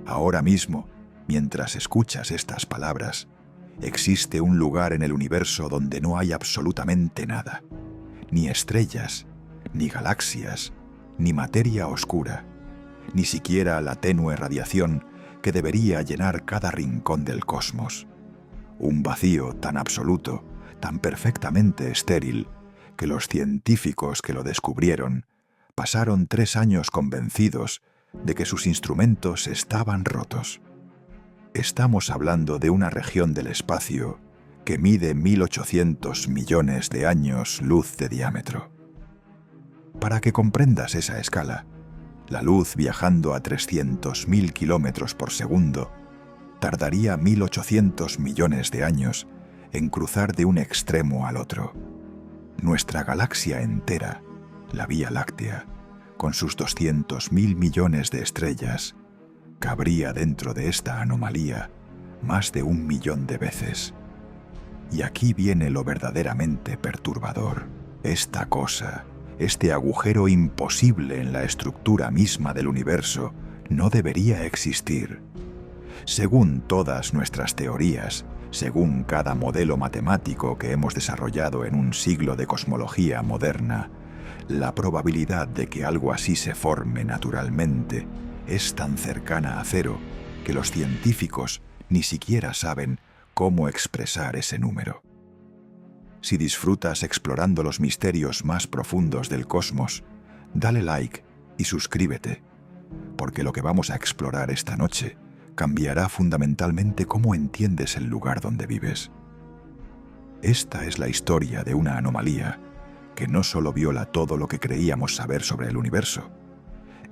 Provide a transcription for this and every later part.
Ahora mismo, mientras escuchas estas palabras, existe un lugar en el universo donde no hay absolutamente nada, ni estrellas, ni galaxias, ni materia oscura, ni siquiera la tenue radiación que debería llenar cada rincón del cosmos. Un vacío tan absoluto, tan perfectamente estéril, que los científicos que lo descubrieron pasaron 3 años convencidos de que sus instrumentos estaban rotos. Estamos hablando de una región del espacio que mide 1.800 millones de años luz de diámetro. Para que comprendas esa escala, la luz viajando a 300.000 kilómetros por segundo tardaría 1.800 millones de años en cruzar de un extremo al otro. Nuestra galaxia entera, la Vía Láctea, con sus 200.000 millones de estrellas, cabría dentro de esta anomalía más de 1 millón de veces. Y aquí viene lo verdaderamente perturbador. Esta cosa, este agujero imposible en la estructura misma del universo, no debería existir. Según todas nuestras teorías, según cada modelo matemático que hemos desarrollado en un siglo de cosmología moderna, la probabilidad de que algo así se forme naturalmente es tan cercana a cero que los científicos ni siquiera saben cómo expresar ese número. Si disfrutas explorando los misterios más profundos del cosmos, dale like y suscríbete, porque lo que vamos a explorar esta noche cambiará fundamentalmente cómo entiendes el lugar donde vives. Esta es la historia de una anomalía que no solo viola todo lo que creíamos saber sobre el universo,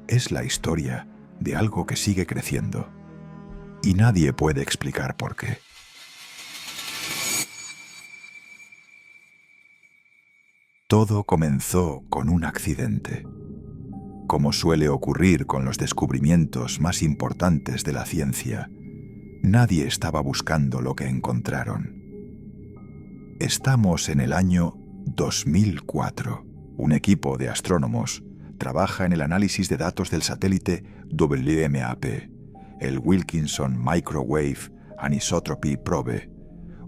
es la historia de algo que sigue creciendo, y nadie puede explicar por qué. Todo comenzó con un accidente. Como suele ocurrir con los descubrimientos más importantes de la ciencia, nadie estaba buscando lo que encontraron. Estamos en el año 2004. Un equipo de astrónomos trabaja en el análisis de datos del satélite WMAP, el Wilkinson Microwave Anisotropy Probe,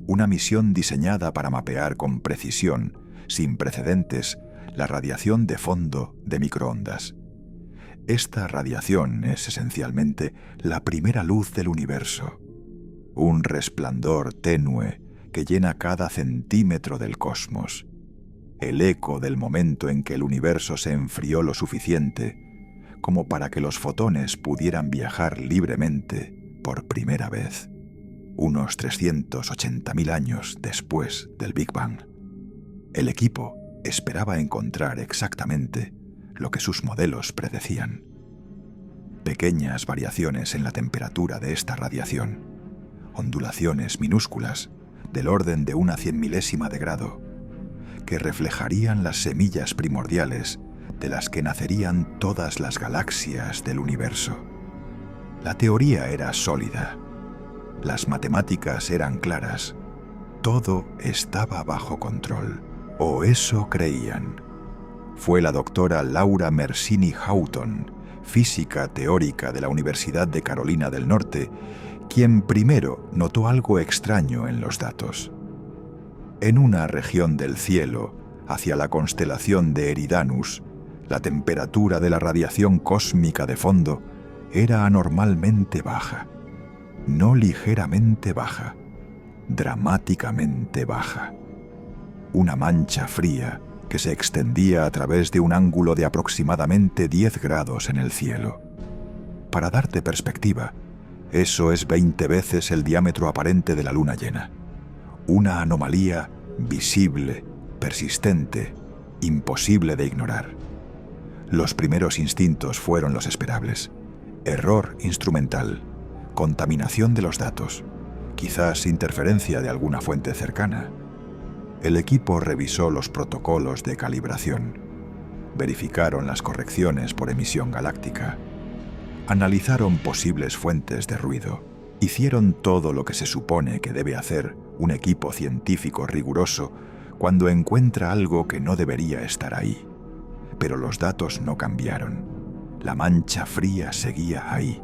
una misión diseñada para mapear con precisión, sin precedentes, la radiación de fondo de microondas. Esta radiación es esencialmente la primera luz del universo, un resplandor tenue que llena cada centímetro del cosmos, el eco del momento en que el universo se enfrió lo suficiente como para que los fotones pudieran viajar libremente por primera vez, unos 380.000 años después del Big Bang. El equipo esperaba encontrar exactamente lo que sus modelos predecían. Pequeñas variaciones en la temperatura de esta radiación, ondulaciones minúsculas del orden de una 100.000ª de grado, que reflejarían las semillas primordiales de las que nacerían todas las galaxias del universo. La teoría era sólida, las matemáticas eran claras, todo estaba bajo control, o eso creían. Fue la doctora Laura Mersini Houghton, física teórica de la Universidad de Carolina del Norte, quien primero notó algo extraño en los datos. En una región del cielo, hacia la constelación de Eridanus, la temperatura de la radiación cósmica de fondo era anormalmente baja, no ligeramente baja, dramáticamente baja. Una mancha fría que se extendía a través de un ángulo de aproximadamente 10 grados en el cielo. Para darte perspectiva, eso es 20 veces el diámetro aparente de la luna llena. Una anomalía visible, persistente, imposible de ignorar. Los primeros instintos fueron los esperables. Error instrumental, contaminación de los datos, quizás interferencia de alguna fuente cercana. El equipo revisó los protocolos de calibración, verificaron las correcciones por emisión galáctica, analizaron posibles fuentes de ruido, hicieron todo lo que se supone que debe hacer un equipo científico riguroso cuando encuentra algo que no debería estar ahí. Pero los datos no cambiaron. La mancha fría seguía ahí,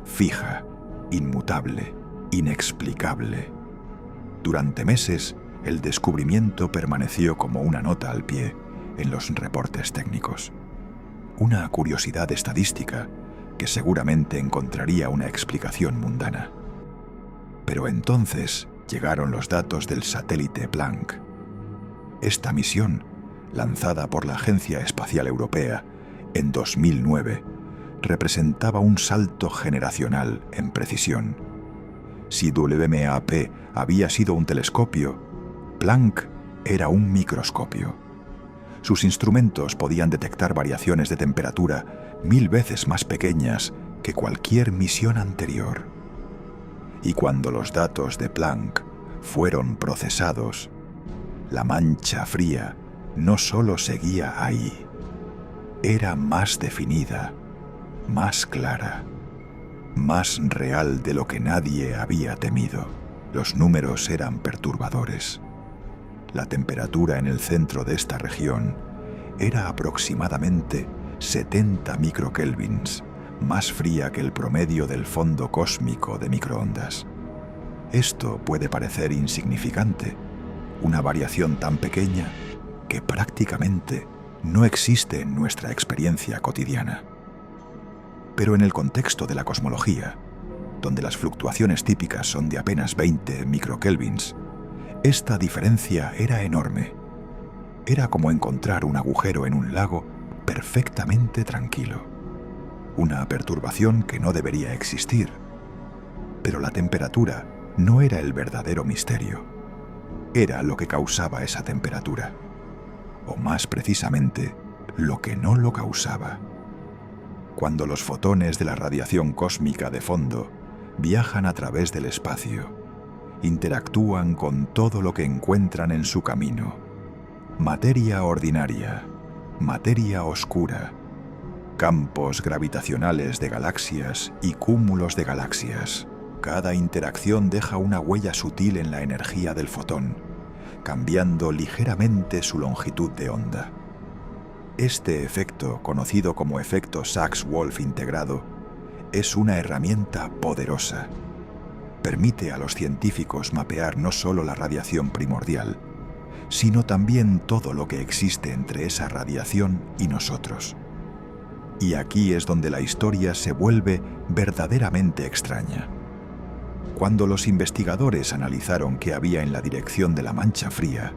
fija, inmutable, inexplicable. Durante meses, el descubrimiento permaneció como una nota al pie en los reportes técnicos. Una curiosidad estadística que seguramente encontraría una explicación mundana. Pero entonces llegaron los datos del satélite Planck. Esta misión, lanzada por la Agencia Espacial Europea en 2009, representaba un salto generacional en precisión. Si WMAP había sido un telescopio, Planck era un microscopio. Sus instrumentos podían detectar variaciones de temperatura 1000 veces más pequeñas que cualquier misión anterior. Y cuando los datos de Planck fueron procesados, la mancha fría no solo seguía ahí, era más definida, más clara, más real de lo que nadie había temido. Los números eran perturbadores. La temperatura en el centro de esta región era aproximadamente 70 microkelvins, más fría que el promedio del fondo cósmico de microondas. Esto puede parecer insignificante, una variación tan pequeña que prácticamente no existe en nuestra experiencia cotidiana. Pero en el contexto de la cosmología, donde las fluctuaciones típicas son de apenas 20 microkelvins, esta diferencia era enorme. Era como encontrar un agujero en un lago perfectamente tranquilo. Una perturbación que no debería existir. Pero la temperatura no era el verdadero misterio. Era lo que causaba esa temperatura. O más precisamente, lo que no lo causaba. Cuando los fotones de la radiación cósmica de fondo viajan a través del espacio, interactúan con todo lo que encuentran en su camino. Materia ordinaria, materia oscura, campos gravitacionales de galaxias y cúmulos de galaxias. Cada interacción deja una huella sutil en la energía del fotón, cambiando ligeramente su longitud de onda. Este efecto, conocido como efecto Sachs-Wolf integrado, es una herramienta poderosa. Permite a los científicos mapear no solo la radiación primordial, sino también todo lo que existe entre esa radiación y nosotros. Y aquí es donde la historia se vuelve verdaderamente extraña. Cuando los investigadores analizaron qué había en la dirección de la mancha fría,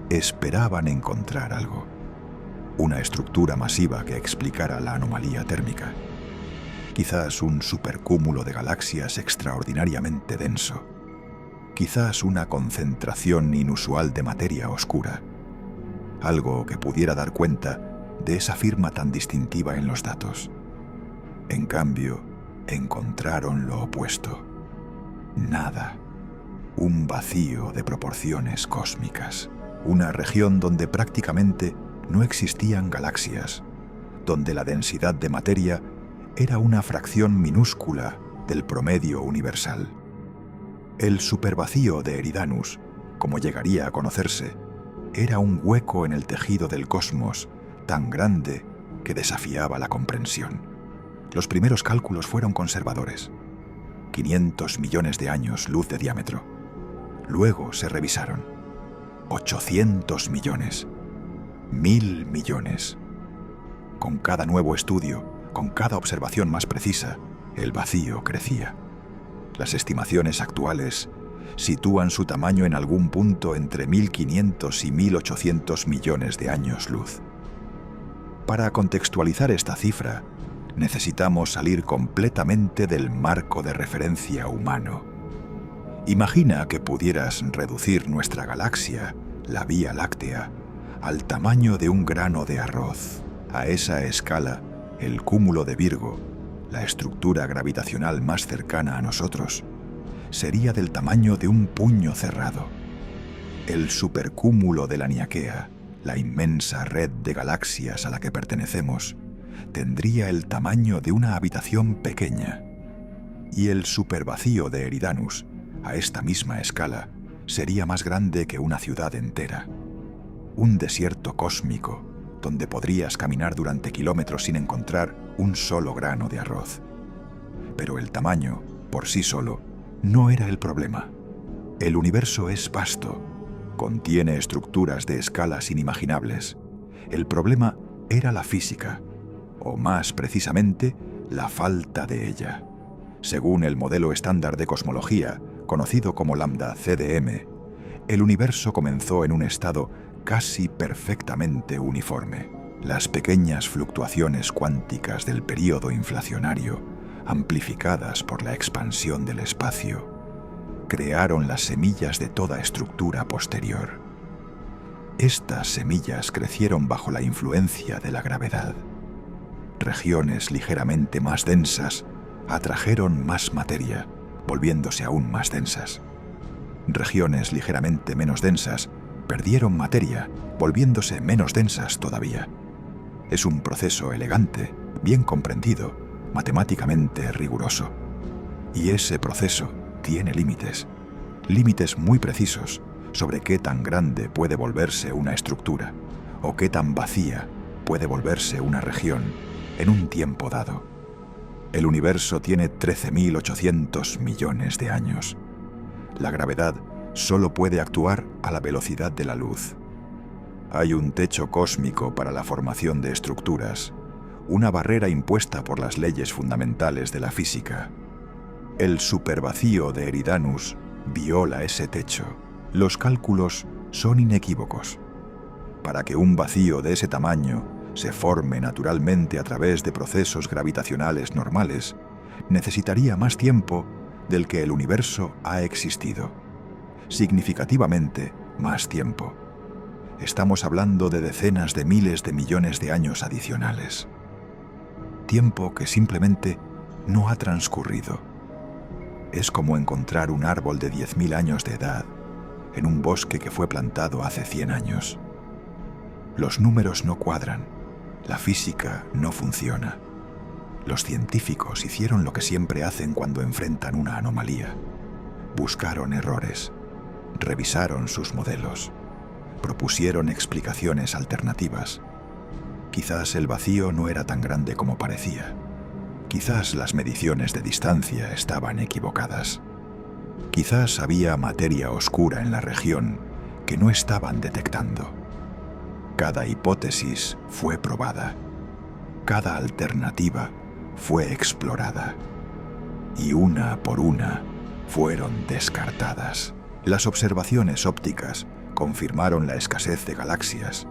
esperaban encontrar algo. Una estructura masiva que explicara la anomalía térmica. Quizás un supercúmulo de galaxias extraordinariamente denso. Quizás una concentración inusual de materia oscura. Algo que pudiera dar cuenta de esa firma tan distintiva en los datos. En cambio, encontraron lo opuesto. Nada. Un vacío de proporciones cósmicas. Una región donde prácticamente no existían galaxias, donde la densidad de materia era una fracción minúscula del promedio universal. El supervacío de Eridanus, como llegaría a conocerse, era un hueco en el tejido del cosmos tan grande que desafiaba la comprensión. Los primeros cálculos fueron conservadores. 500 millones de años luz de diámetro. Luego se revisaron. 800 millones. 1000 millones. Con cada nuevo estudio, con cada observación más precisa, el vacío crecía. Las estimaciones actuales sitúan su tamaño en algún punto entre 1500 y 1800 millones de años luz. Para contextualizar esta cifra, necesitamos salir completamente del marco de referencia humano. Imagina que pudieras reducir nuestra galaxia, la Vía Láctea, al tamaño de un grano de arroz. A esa escala, el cúmulo de Virgo, la estructura gravitacional más cercana a nosotros, sería del tamaño de un puño cerrado. El supercúmulo de la Niaquea, la inmensa red de galaxias a la que pertenecemos, tendría el tamaño de una habitación pequeña. Y el supervacío de Eridanus, a esta misma escala, sería más grande que una ciudad entera. Un desierto cósmico, donde podrías caminar durante kilómetros sin encontrar un solo grano de arroz. Pero el tamaño, por sí solo, no era el problema. El universo es vasto, contiene estructuras de escalas inimaginables. El problema era la física, o más precisamente, la falta de ella. Según el modelo estándar de cosmología, conocido como lambda CDM, el universo comenzó en un estado casi perfectamente uniforme. Las pequeñas fluctuaciones cuánticas del período inflacionario, amplificadas por la expansión del espacio, crearon las semillas de toda estructura posterior. Estas semillas crecieron bajo la influencia de la gravedad. Regiones ligeramente más densas atrajeron más materia, volviéndose aún más densas. Regiones ligeramente menos densas perdieron materia, volviéndose menos densas todavía. Es un proceso elegante, bien comprendido, matemáticamente riguroso. Y ese proceso tiene límites, límites muy precisos sobre qué tan grande puede volverse una estructura o qué tan vacía puede volverse una región en un tiempo dado. El universo tiene 13.800 millones de años. La gravedad solo puede actuar a la velocidad de la luz. Hay un techo cósmico para la formación de estructuras, una barrera impuesta por las leyes fundamentales de la física. El supervacío de Eridanus viola ese techo. Los cálculos son inequívocos. Para que un vacío de ese tamaño se forme naturalmente a través de procesos gravitacionales normales, necesitaría más tiempo del que el universo ha existido. Significativamente más tiempo. Estamos hablando de decenas de miles de millones de años adicionales. Tiempo que simplemente no ha transcurrido. Es como encontrar un árbol de 10.000 años de edad en un bosque que fue plantado hace 100 años. Los números no cuadran, la física no funciona. Los científicos hicieron lo que siempre hacen cuando enfrentan una anomalía. Buscaron errores, revisaron sus modelos, propusieron explicaciones alternativas. Quizás el vacío no era tan grande como parecía. Quizás las mediciones de distancia estaban equivocadas. Quizás había materia oscura en la región que no estaban detectando. Cada hipótesis fue probada. Cada alternativa fue explorada. Y una por una fueron descartadas. Las observaciones ópticas confirmaron la escasez de galaxias.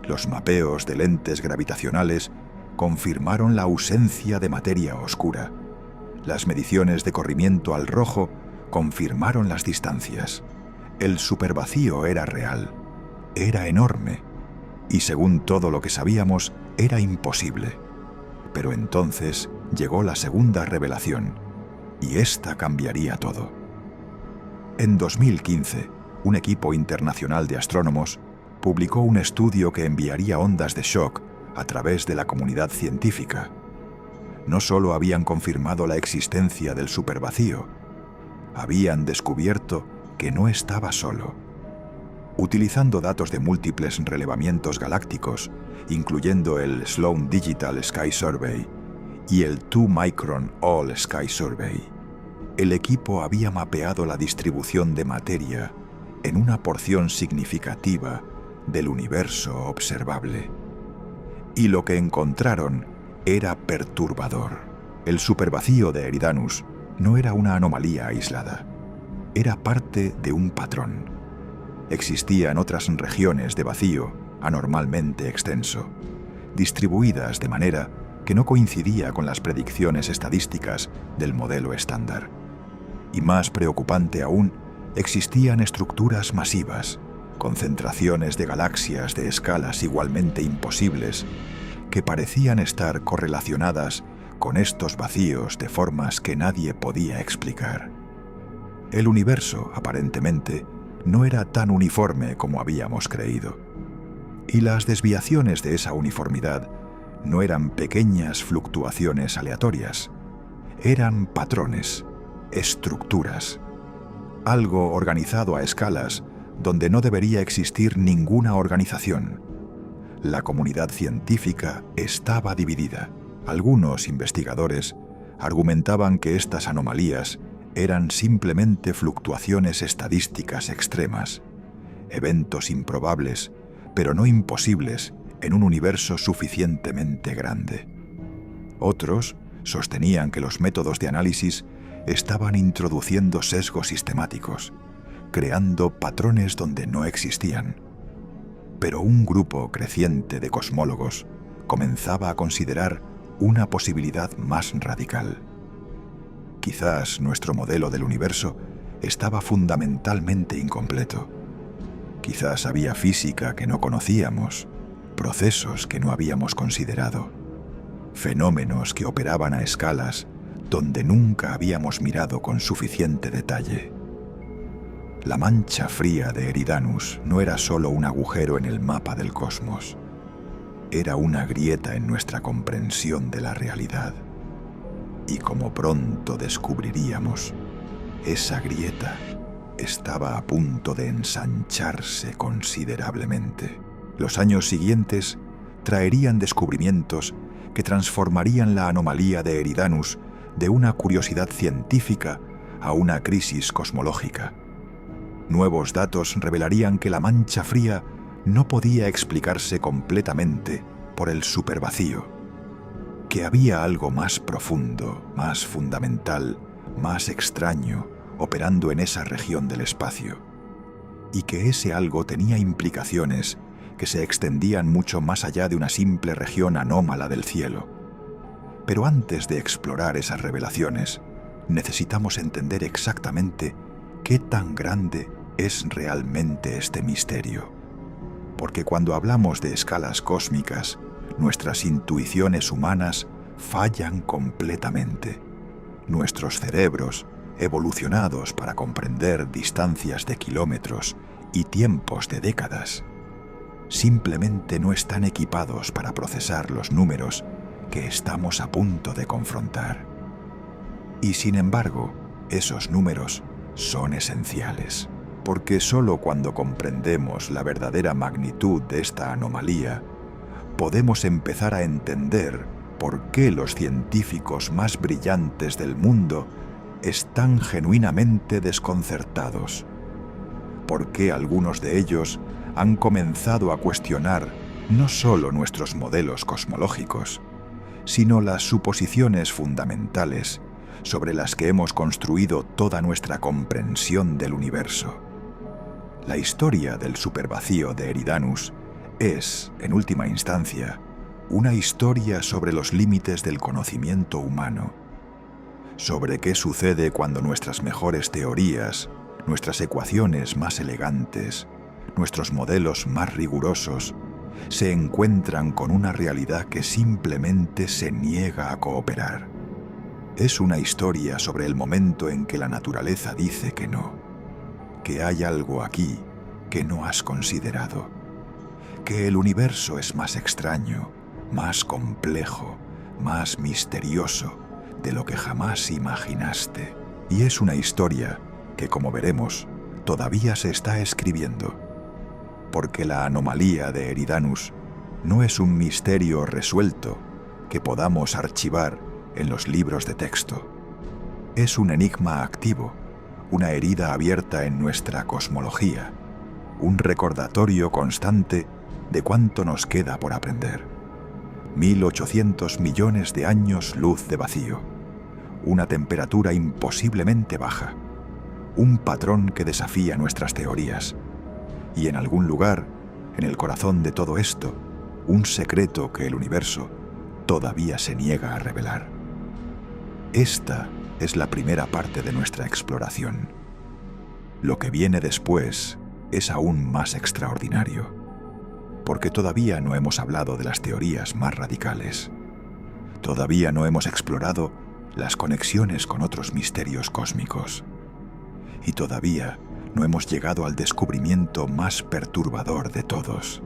Los mapeos de lentes gravitacionales confirmaron la ausencia de materia oscura. Las mediciones de corrimiento al rojo confirmaron las distancias. El supervacío era real, era enorme, y según todo lo que sabíamos, era imposible. Pero entonces llegó la segunda revelación, y esta cambiaría todo. En 2015, un equipo internacional de astrónomos publicó un estudio que enviaría ondas de shock a través de la comunidad científica. No solo habían confirmado la existencia del supervacío, habían descubierto que no estaba solo. Utilizando datos de múltiples relevamientos galácticos, incluyendo el Sloan Digital Sky Survey y el 2 Micron All Sky Survey, el equipo había mapeado la distribución de materia en una porción significativa del universo observable. Y lo que encontraron era perturbador. El supervacío de Eridanus no era una anomalía aislada, era parte de un patrón. Existían otras regiones de vacío anormalmente extenso, distribuidas de manera que no coincidía con las predicciones estadísticas del modelo estándar. Y más preocupante aún, existían estructuras masivas, concentraciones de galaxias de escalas igualmente imposibles, que parecían estar correlacionadas con estos vacíos de formas que nadie podía explicar. El universo, aparentemente, no era tan uniforme como habíamos creído. Y las desviaciones de esa uniformidad no eran pequeñas fluctuaciones aleatorias, eran patrones, estructuras, algo organizado a escalas donde no debería existir ninguna organización. La comunidad científica estaba dividida. Algunos investigadores argumentaban que estas anomalías eran simplemente fluctuaciones estadísticas extremas, eventos improbables, pero no imposibles en un universo suficientemente grande. Otros sostenían que los métodos de análisis estaban introduciendo sesgos sistemáticos, creando patrones donde no existían. Pero un grupo creciente de cosmólogos comenzaba a considerar una posibilidad más radical. Quizás nuestro modelo del universo estaba fundamentalmente incompleto. Quizás había física que no conocíamos, procesos que no habíamos considerado, fenómenos que operaban a escalas donde nunca habíamos mirado con suficiente detalle. La mancha fría de Eridanus no era solo un agujero en el mapa del cosmos, era una grieta en nuestra comprensión de la realidad. Y como pronto descubriríamos, esa grieta estaba a punto de ensancharse considerablemente. Los años siguientes traerían descubrimientos que transformarían la anomalía de Eridanus de una curiosidad científica a una crisis cosmológica. Nuevos datos revelarían que la mancha fría no podía explicarse completamente por el supervacío, que había algo más profundo, más fundamental, más extraño, operando en esa región del espacio, y que ese algo tenía implicaciones que se extendían mucho más allá de una simple región anómala del cielo. Pero antes de explorar esas revelaciones, necesitamos entender exactamente qué tan grande es realmente este misterio. Porque cuando hablamos de escalas cósmicas, nuestras intuiciones humanas fallan completamente. Nuestros cerebros, evolucionados para comprender distancias de kilómetros y tiempos de décadas, simplemente no están equipados para procesar los números que estamos a punto de confrontar. Y sin embargo, esos números son esenciales, porque solo cuando comprendemos la verdadera magnitud de esta anomalía, podemos empezar a entender por qué los científicos más brillantes del mundo están genuinamente desconcertados, por qué algunos de ellos han comenzado a cuestionar no solo nuestros modelos cosmológicos, sino las suposiciones fundamentales sobre las que hemos construido toda nuestra comprensión del universo. La historia del supervacío de Eridanus es, en última instancia, una historia sobre los límites del conocimiento humano, sobre qué sucede cuando nuestras mejores teorías, nuestras ecuaciones más elegantes, nuestros modelos más rigurosos, se encuentran con una realidad que simplemente se niega a cooperar. Es una historia sobre el momento en que la naturaleza dice que no, que hay algo aquí que no has considerado, que el universo es más extraño, más complejo, más misterioso de lo que jamás imaginaste. Y es una historia que, como veremos, todavía se está escribiendo, porque la anomalía de Eridanus no es un misterio resuelto que podamos archivar en los libros de texto. Es un enigma activo, una herida abierta en nuestra cosmología, un recordatorio constante de cuánto nos queda por aprender. 1800 millones de años luz de vacío, una temperatura imposiblemente baja, un patrón que desafía nuestras teorías, y en algún lugar, en el corazón de todo esto, un secreto que el universo todavía se niega a revelar. Esta es la primera parte de nuestra exploración. Lo que viene después es aún más extraordinario, porque todavía no hemos hablado de las teorías más radicales. Todavía no hemos explorado las conexiones con otros misterios cósmicos. Y todavía no hemos llegado al descubrimiento más perturbador de todos: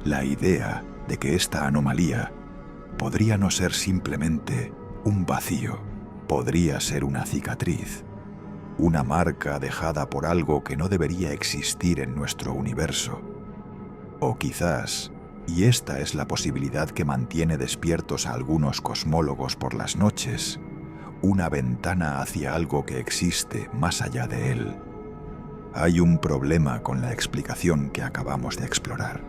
la idea de que esta anomalía podría no ser simplemente un vacío, podría ser una cicatriz, una marca dejada por algo que no debería existir en nuestro universo, o quizás Y esta es la posibilidad que mantiene despiertos a algunos cosmólogos por las noches, una ventana hacia algo que existe más allá de él. Hay un problema con la explicación que acabamos de explorar.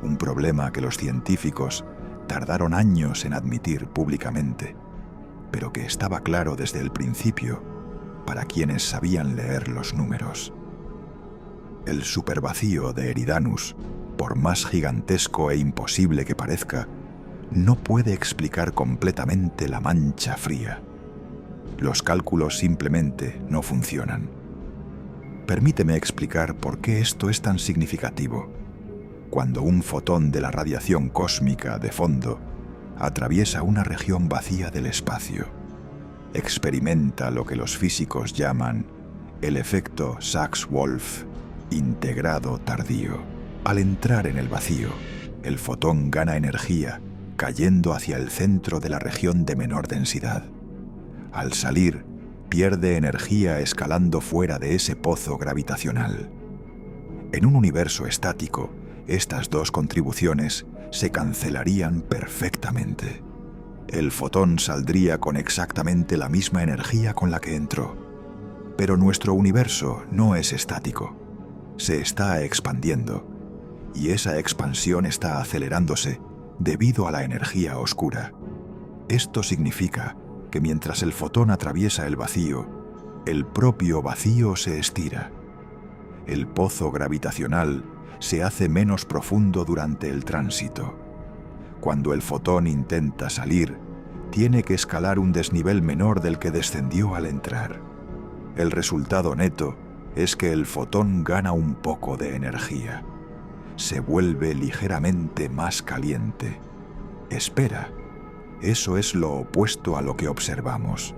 Un problema que los científicos tardaron años en admitir públicamente, pero que estaba claro desde el principio para quienes sabían leer los números. El supervacío de Eridanus, por más gigantesco e imposible que parezca, no puede explicar completamente la mancha fría. Los cálculos simplemente no funcionan. Permíteme explicar por qué esto es tan significativo. Cuando un fotón de la radiación cósmica de fondo atraviesa una región vacía del espacio, experimenta lo que los físicos llaman el efecto Sachs-Wolf integrado tardío. Al entrar en el vacío, el fotón gana energía cayendo hacia el centro de la región de menor densidad. Al salir, pierde energía escalando fuera de ese pozo gravitacional. En un universo estático, estas dos contribuciones se cancelarían perfectamente. El fotón saldría con exactamente la misma energía con la que entró. Pero nuestro universo no es estático. Se está expandiendo, y esa expansión está acelerándose debido a la energía oscura. Esto significa que mientras el fotón atraviesa el vacío, el propio vacío se estira. El pozo gravitacional se hace menos profundo durante el tránsito. Cuando el fotón intenta salir, tiene que escalar un desnivel menor del que descendió al entrar. El resultado neto es que el fotón gana un poco de energía. Se vuelve ligeramente más caliente. Espera, eso es lo opuesto a lo que observamos.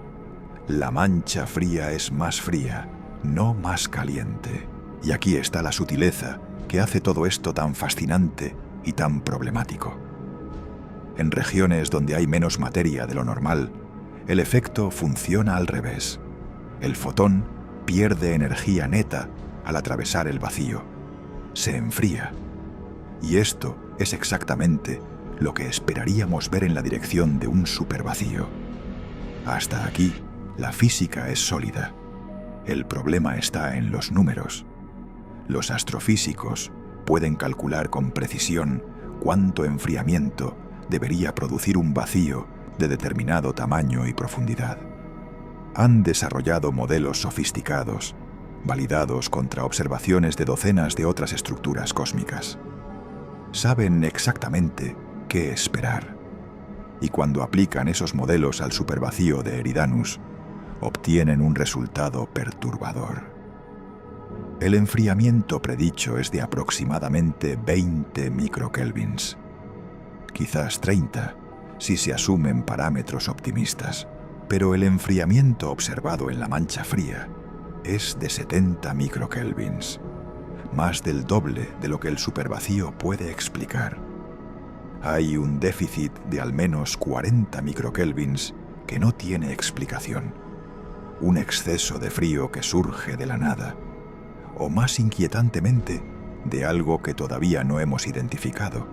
La mancha fría es más fría, no más caliente. Y aquí está la sutileza que hace todo esto tan fascinante y tan problemático. En regiones donde hay menos materia de lo normal, el efecto funciona al revés. El fotón pierde energía neta al atravesar el vacío. Se enfría. Y esto es exactamente lo que esperaríamos ver en la dirección de un supervacío. Hasta aquí, la física es sólida. El problema está en los números. Los astrofísicos pueden calcular con precisión cuánto enfriamiento debería producir un vacío de determinado tamaño y profundidad. Han desarrollado modelos sofisticados, validados contra observaciones de docenas de otras estructuras cósmicas. Saben exactamente qué esperar. Y cuando aplican esos modelos al supervacío de Eridanus, obtienen un resultado perturbador. El enfriamiento predicho es de aproximadamente 20 microkelvins. Quizás 30, si se asumen parámetros optimistas. Pero el enfriamiento observado en la mancha fría es de 70 microkelvins, más del doble de lo que el supervacío puede explicar. Hay un déficit de al menos 40 microkelvins que no tiene explicación. Un exceso de frío que surge de la nada, o más inquietantemente, de algo que todavía no hemos identificado.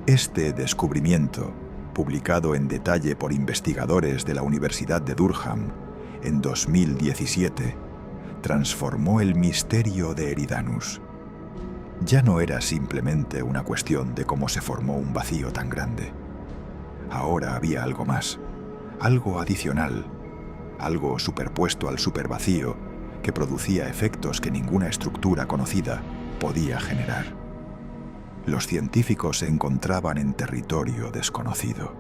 Este descubrimiento, publicado en detalle por investigadores de la Universidad de Durham en 2017, transformó el misterio de Eridanus. Ya no era simplemente una cuestión de cómo se formó un vacío tan grande. Ahora había algo más, algo adicional, algo superpuesto al supervacío que producía efectos que ninguna estructura conocida podía generar. Los científicos se encontraban en territorio desconocido.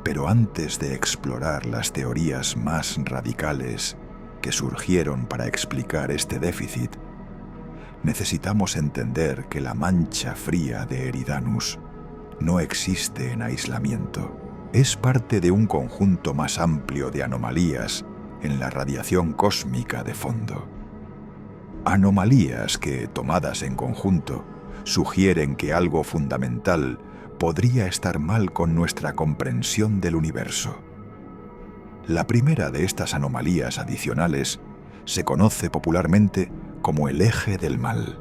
Pero antes de explorar las teorías más radicales que surgieron para explicar este déficit, necesitamos entender que la mancha fría de Eridanus no existe en aislamiento. Es parte de un conjunto más amplio de anomalías en la radiación cósmica de fondo. Anomalías que, tomadas en conjunto, sugieren que algo fundamental podría estar mal con nuestra comprensión del universo. La primera de estas anomalías adicionales se conoce popularmente como el eje del mal.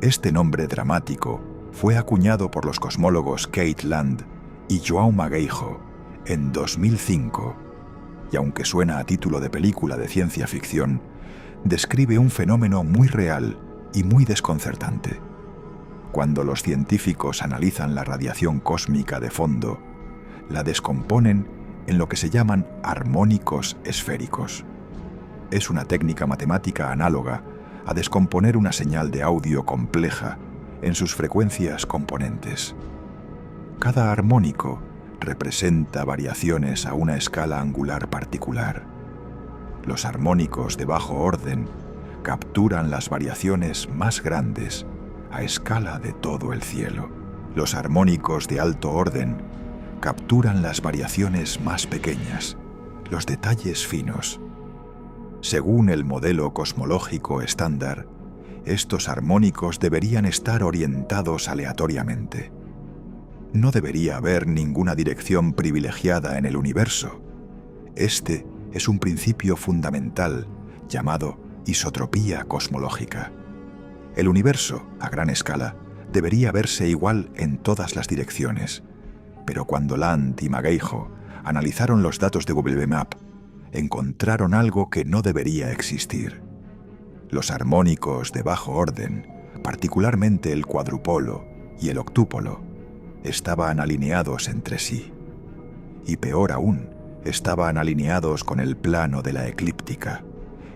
Este nombre dramático fue acuñado por los cosmólogos Kate Land y João Magueijo en 2005, y aunque suena a título de película de ciencia ficción, describe un fenómeno muy real y muy desconcertante. Cuando los científicos analizan la radiación cósmica de fondo, la descomponen en lo que se llaman armónicos esféricos. Es una técnica matemática análoga a descomponer una señal de audio compleja en sus frecuencias componentes. Cada armónico representa variaciones a una escala angular particular. Los armónicos de bajo orden capturan las variaciones más grandes a escala de todo el cielo. Los armónicos de alto orden capturan las variaciones más pequeñas, los detalles finos. Según el modelo cosmológico estándar, estos armónicos deberían estar orientados aleatoriamente. No debería haber ninguna dirección privilegiada en el universo. Este es un principio fundamental llamado isotropía cosmológica. El universo, a gran escala, debería verse igual en todas las direcciones. Pero cuando Land y Magueijo analizaron los datos de Google Map, encontraron algo que no debería existir. Los armónicos de bajo orden, particularmente el cuadrupolo y el octúpolo, estaban alineados entre sí. Y peor aún, estaban alineados con el plano de la eclíptica,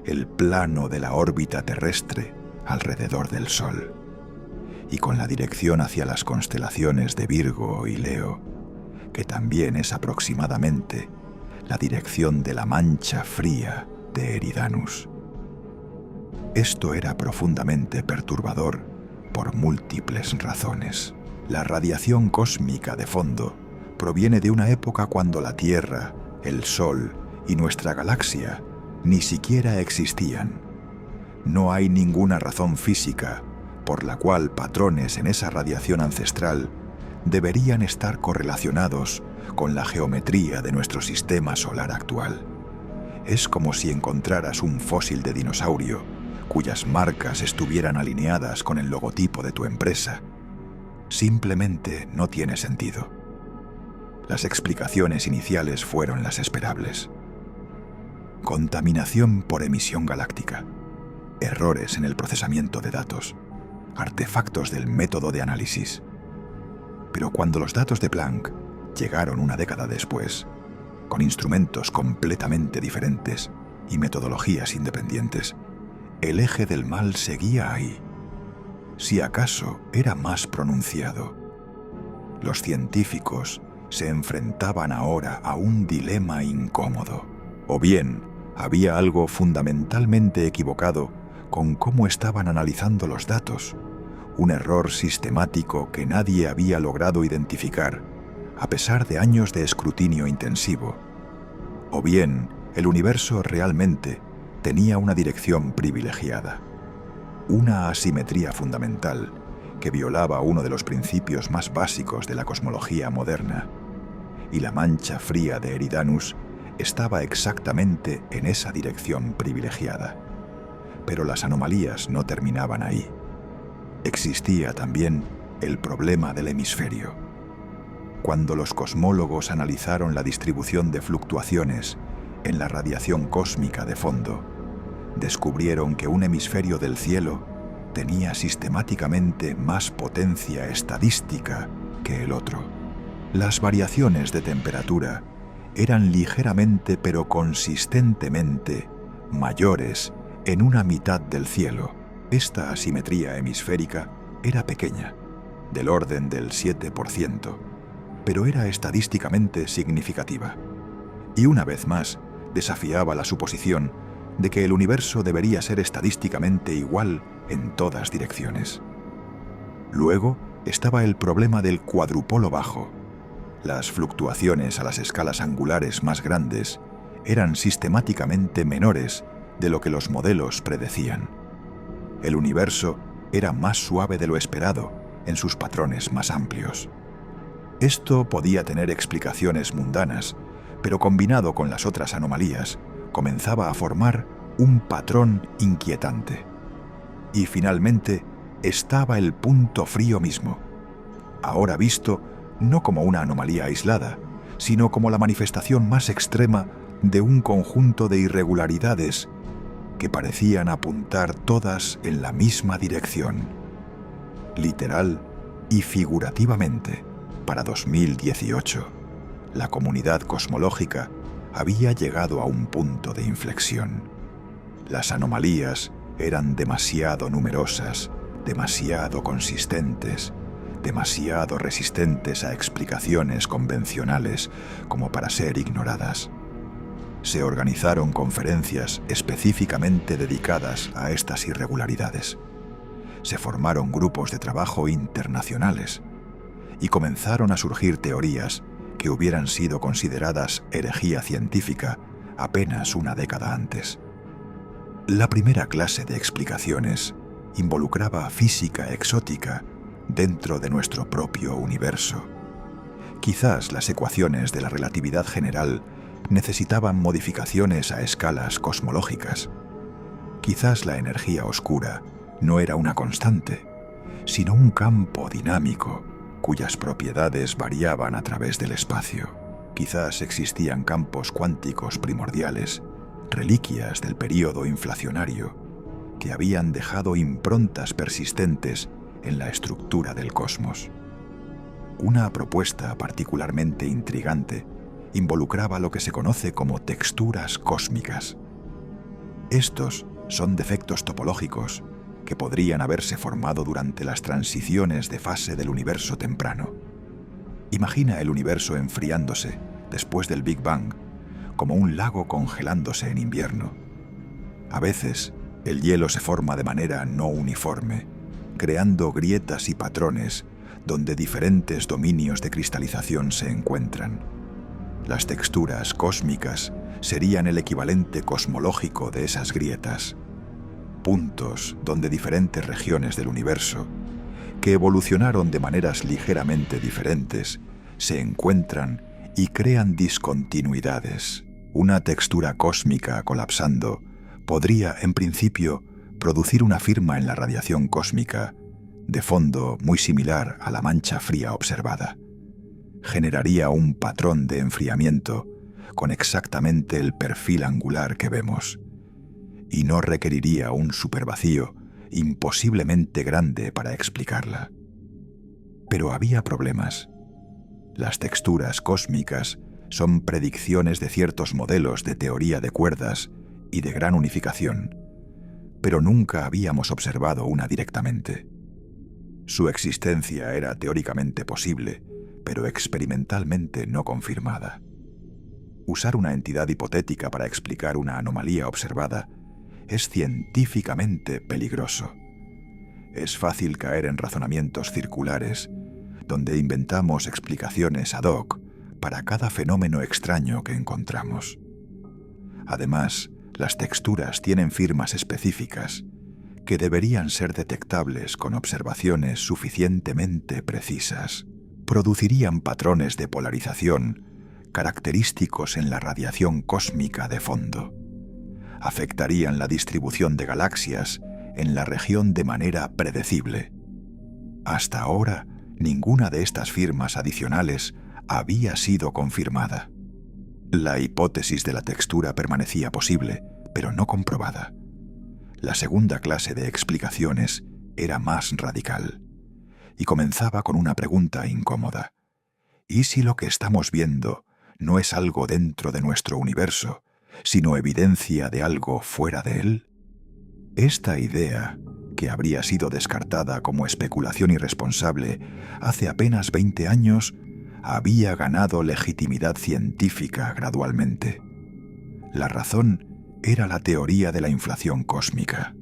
el plano de la órbita terrestre alrededor del Sol, y con la dirección hacia las constelaciones de Virgo y Leo, que también es aproximadamente la dirección de la mancha fría de Eridanus. Esto era profundamente perturbador por múltiples razones. La radiación cósmica de fondo proviene de una época cuando la Tierra, el Sol y nuestra galaxia ni siquiera existían. No hay ninguna razón física por la cual patrones en esa radiación ancestral deberían estar correlacionados con la geometría de nuestro sistema solar actual. Es como si encontraras un fósil de dinosaurio cuyas marcas estuvieran alineadas con el logotipo de tu empresa. Simplemente no tiene sentido. Las explicaciones iniciales fueron las esperables. Contaminación por emisión galáctica, errores en el procesamiento de datos, artefactos del método de análisis. Pero cuando los datos de Planck llegaron una década después, con instrumentos completamente diferentes y metodologías independientes, el eje del mal seguía ahí. Si acaso era más pronunciado. Los científicos se enfrentaban ahora a un dilema incómodo. O bien había algo fundamentalmente equivocado con cómo estaban analizando los datos, un error sistemático que nadie había logrado identificar, a pesar de años de escrutinio intensivo. O bien el universo realmente tenía una dirección privilegiada. Una asimetría fundamental que violaba uno de los principios más básicos de la cosmología moderna, y la mancha fría de Eridanus estaba exactamente en esa dirección privilegiada. Pero las anomalías no terminaban ahí. Existía también el problema del hemisferio. Cuando los cosmólogos analizaron la distribución de fluctuaciones en la radiación cósmica de fondo, descubrieron que un hemisferio del cielo tenía sistemáticamente más potencia estadística que el otro. Las variaciones de temperatura eran ligeramente pero consistentemente mayores en una mitad del cielo. Esta asimetría hemisférica era pequeña, del orden del 7%, pero era estadísticamente significativa. Y una vez más, desafiaba la suposición de que el universo debería ser estadísticamente igual en todas direcciones. Luego estaba el problema del cuadrupolo bajo. Las fluctuaciones a las escalas angulares más grandes eran sistemáticamente menores de lo que los modelos predecían. El universo era más suave de lo esperado en sus patrones más amplios. Esto podía tener explicaciones mundanas, pero combinado con las otras anomalías, comenzaba a formar un patrón inquietante. Y finalmente estaba el punto frío mismo, ahora visto no como una anomalía aislada, sino como la manifestación más extrema de un conjunto de irregularidades que parecían apuntar todas en la misma dirección. Literal y figurativamente, para 2018, la comunidad cosmológica había llegado a un punto de inflexión. Las anomalías eran demasiado numerosas, demasiado consistentes, demasiado resistentes a explicaciones convencionales como para ser ignoradas. Se organizaron conferencias específicamente dedicadas a estas irregularidades. Se formaron grupos de trabajo internacionales y comenzaron a surgir teorías que hubieran sido consideradas herejía científica apenas una década antes. La primera clase de explicaciones involucraba física exótica dentro de nuestro propio universo. Quizás las ecuaciones de la relatividad general necesitaban modificaciones a escalas cosmológicas. Quizás la energía oscura no era una constante, sino un campo dinámico cuyas propiedades variaban a través del espacio. Quizás existían campos cuánticos primordiales, reliquias del período inflacionario, que habían dejado improntas persistentes en la estructura del cosmos. Una propuesta particularmente intrigante involucraba lo que se conoce como texturas cósmicas. Estos son defectos topológicos que podrían haberse formado durante las transiciones de fase del universo temprano. Imagina el universo enfriándose después del Big Bang, como un lago congelándose en invierno. A veces, el hielo se forma de manera no uniforme, creando grietas y patrones donde diferentes dominios de cristalización se encuentran. Las texturas cósmicas serían el equivalente cosmológico de esas grietas, puntos donde diferentes regiones del universo, que evolucionaron de maneras ligeramente diferentes, se encuentran y crean discontinuidades. Una textura cósmica colapsando podría, en principio, producir una firma en la radiación cósmica, de fondo muy similar a la mancha fría observada. Generaría un patrón de enfriamiento con exactamente el perfil angular que vemos, y no requeriría un supervacío imposiblemente grande para explicarla. Pero había problemas. Las texturas cósmicas son predicciones de ciertos modelos de teoría de cuerdas y de gran unificación, pero nunca habíamos observado una directamente. Su existencia era teóricamente posible, pero experimentalmente no confirmada. Usar una entidad hipotética para explicar una anomalía observada es científicamente peligroso. Es fácil caer en razonamientos circulares, donde inventamos explicaciones ad hoc para cada fenómeno extraño que encontramos. Además, las texturas tienen firmas específicas que deberían ser detectables con observaciones suficientemente precisas. Producirían patrones de polarización característicos en la radiación cósmica de fondo. Afectarían la distribución de galaxias en la región de manera predecible. Hasta ahora, ninguna de estas firmas adicionales había sido confirmada. La hipótesis de la textura permanecía posible, pero no comprobada. La segunda clase de explicaciones era más radical, y comenzaba con una pregunta incómoda. ¿Y si lo que estamos viendo no es algo dentro de nuestro universo, sino evidencia de algo fuera de él? Esta idea, que habría sido descartada como especulación irresponsable hace apenas 20 años, había ganado legitimidad científica gradualmente. La razón era la teoría de la inflación cósmica.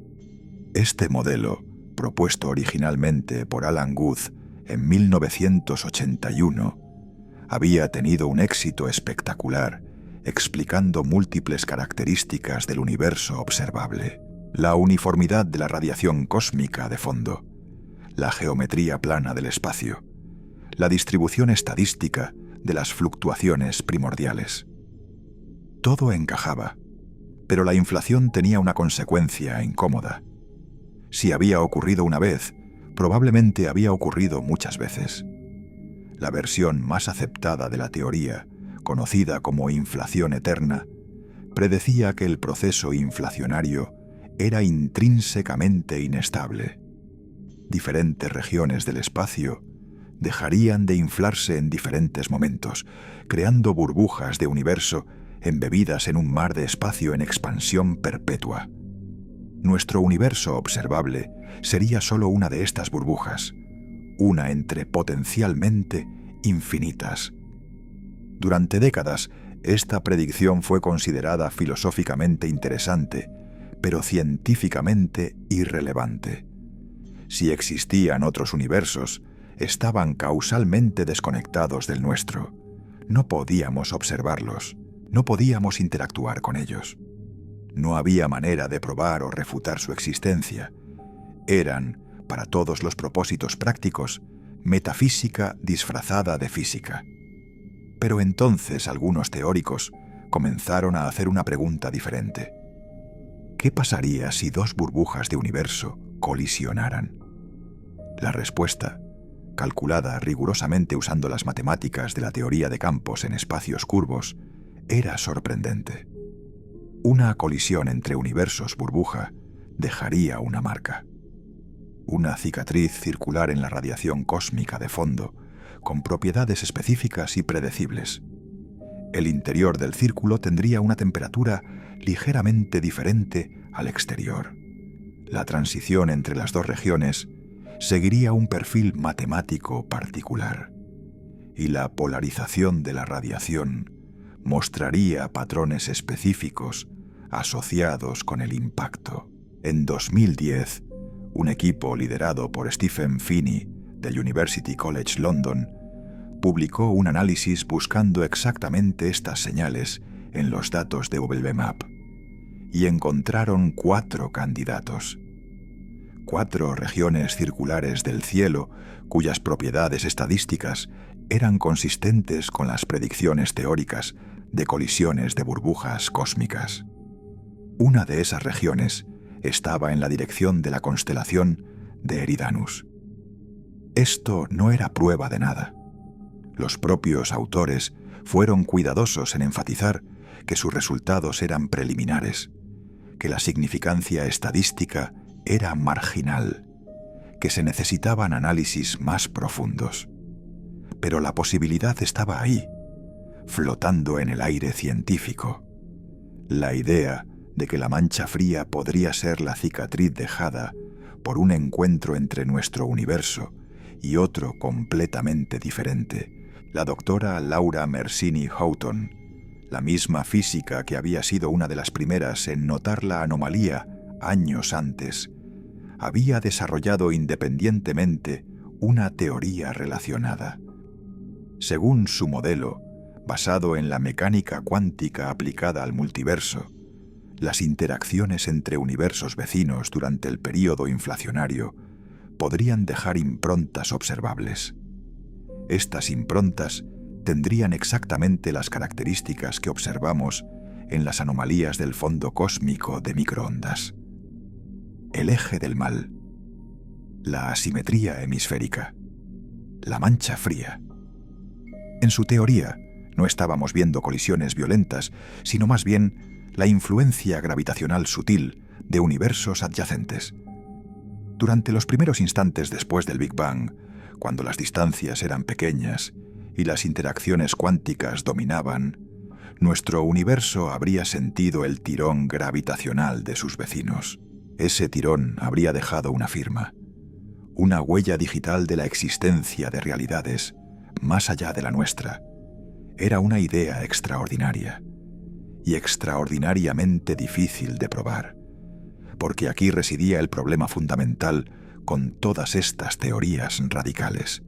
Este modelo, propuesto originalmente por Alan Guth en 1981, había tenido un éxito espectacular, explicando múltiples características del universo observable: la uniformidad de la radiación cósmica de fondo, la geometría plana del espacio, la distribución estadística de las fluctuaciones primordiales. Todo encajaba, pero la inflación tenía una consecuencia incómoda. Si había ocurrido una vez, probablemente había ocurrido muchas veces. la versión más aceptada de la teoría, conocida como inflación eterna, predecía que el proceso inflacionario era intrínsecamente inestable. Diferentes regiones del espacio dejarían de inflarse en diferentes momentos, creando burbujas de universo embebidas en un mar de espacio en expansión perpetua. Nuestro universo observable sería solo una de estas burbujas, una entre potencialmente infinitas. Durante décadas, esta predicción fue considerada filosóficamente interesante, pero científicamente irrelevante. Si existían otros universos, estaban causalmente desconectados del nuestro. No podíamos observarlos, no podíamos interactuar con ellos. No había manera de probar o refutar su existencia. Eran, para todos los propósitos prácticos, metafísica disfrazada de física. Pero entonces algunos teóricos comenzaron a hacer una pregunta diferente. ¿Qué pasaría si dos burbujas de universo colisionaran? La respuesta, calculada rigurosamente usando las matemáticas de la teoría de campos en espacios curvos, era sorprendente. Una colisión entre universos burbuja dejaría una marca. Una cicatriz circular en la radiación cósmica de fondo, con propiedades específicas y predecibles. El interior del círculo tendría una temperatura ligeramente diferente al exterior. La transición entre las dos regiones seguiría un perfil matemático particular, y la polarización de la radiación mostraría patrones específicos asociados con el impacto. En 2010, un equipo liderado por Stephen Feeney del University College London publicó un análisis buscando exactamente estas señales en los datos de WMAP y encontraron 4 candidatos. 4 regiones circulares del cielo cuyas propiedades estadísticas eran consistentes con las predicciones teóricas de colisiones de burbujas cósmicas. Una de esas regiones estaba en la dirección de la constelación de Eridanus. Esto no era prueba de nada. Los propios autores fueron cuidadosos en enfatizar que sus resultados eran preliminares, que la significancia estadística era marginal, que se necesitaban análisis más profundos. Pero la posibilidad estaba ahí, flotando en el aire científico. La idea de que la mancha fría podría ser la cicatriz dejada por un encuentro entre nuestro universo y otro completamente diferente. La doctora Laura Mersini Houghton, la misma física que había sido una de las primeras en notar la anomalía años antes, había desarrollado independientemente una teoría relacionada. Según su modelo, basado en la mecánica cuántica aplicada al multiverso, las interacciones entre universos vecinos durante el período inflacionario podrían dejar improntas observables. Estas improntas tendrían exactamente las características que observamos en las anomalías del fondo cósmico de microondas. El eje del mal, la asimetría hemisférica, la mancha fría. En su teoría, no estábamos viendo colisiones violentas, sino más bien la influencia gravitacional sutil de universos adyacentes. Durante los primeros instantes después del Big Bang, cuando las distancias eran pequeñas y las interacciones cuánticas dominaban, nuestro universo habría sentido el tirón gravitacional de sus vecinos. Ese tirón habría dejado una firma, una huella digital de la existencia de realidades más allá de la nuestra. Era una idea extraordinaria y extraordinariamente difícil de probar, porque aquí residía el problema fundamental con todas estas teorías radicales: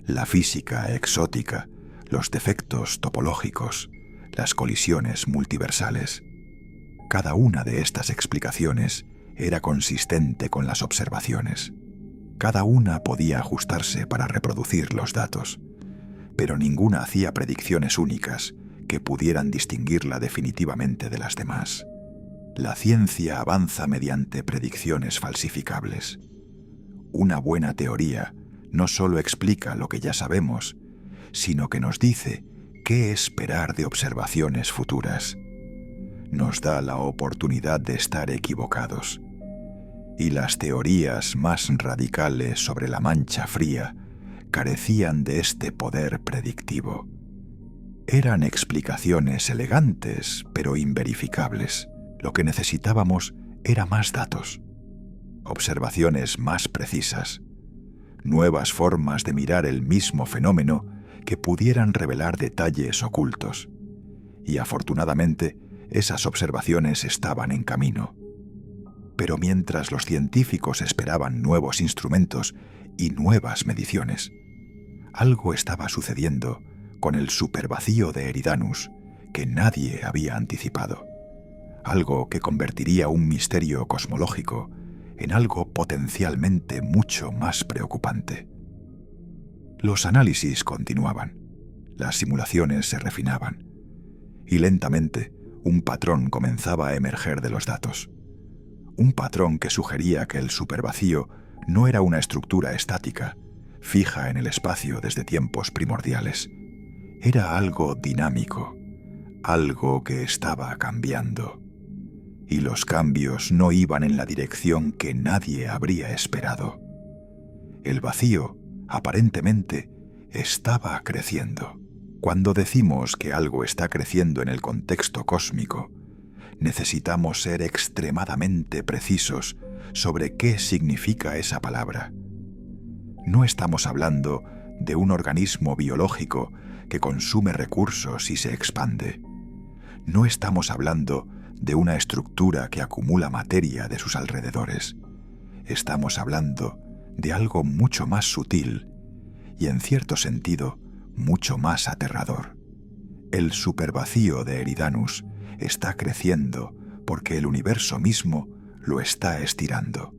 la física exótica, los defectos topológicos, las colisiones multiversales. Cada una de estas explicaciones era consistente con las observaciones. Cada una podía ajustarse para reproducir los datos, pero ninguna hacía predicciones únicas que pudieran distinguirla definitivamente de las demás. La ciencia avanza mediante predicciones falsificables. Una buena teoría no solo explica lo que ya sabemos, sino que nos dice qué esperar de observaciones futuras. Nos da la oportunidad de estar equivocados. Y las teorías más radicales sobre la mancha fría carecían de este poder predictivo. Eran explicaciones elegantes, pero inverificables. Lo que necesitábamos era más datos, observaciones más precisas, nuevas formas de mirar el mismo fenómeno que pudieran revelar detalles ocultos. Y afortunadamente, esas observaciones estaban en camino. Pero mientras los científicos esperaban nuevos instrumentos y nuevas mediciones, algo estaba sucediendo con el supervacío de Eridanus que nadie había anticipado. Algo que convertiría un misterio cosmológico en algo potencialmente mucho más preocupante. Los análisis continuaban, las simulaciones se refinaban, y lentamente un patrón comenzaba a emerger de los datos. Un patrón que sugería que el supervacío no era una estructura estática, fija en el espacio desde tiempos primordiales. Era algo dinámico, algo que estaba cambiando. Y los cambios no iban en la dirección que nadie habría esperado. El vacío, aparentemente, estaba creciendo. Cuando decimos que algo está creciendo en el contexto cósmico, necesitamos ser extremadamente precisos sobre qué significa esa palabra. No estamos hablando de un organismo biológico que consume recursos y se expande. No estamos hablando de una estructura que acumula materia de sus alrededores. Estamos hablando de algo mucho más sutil y, en cierto sentido, mucho más aterrador. El supervacío de Eridanus está creciendo porque el universo mismo lo está estirando.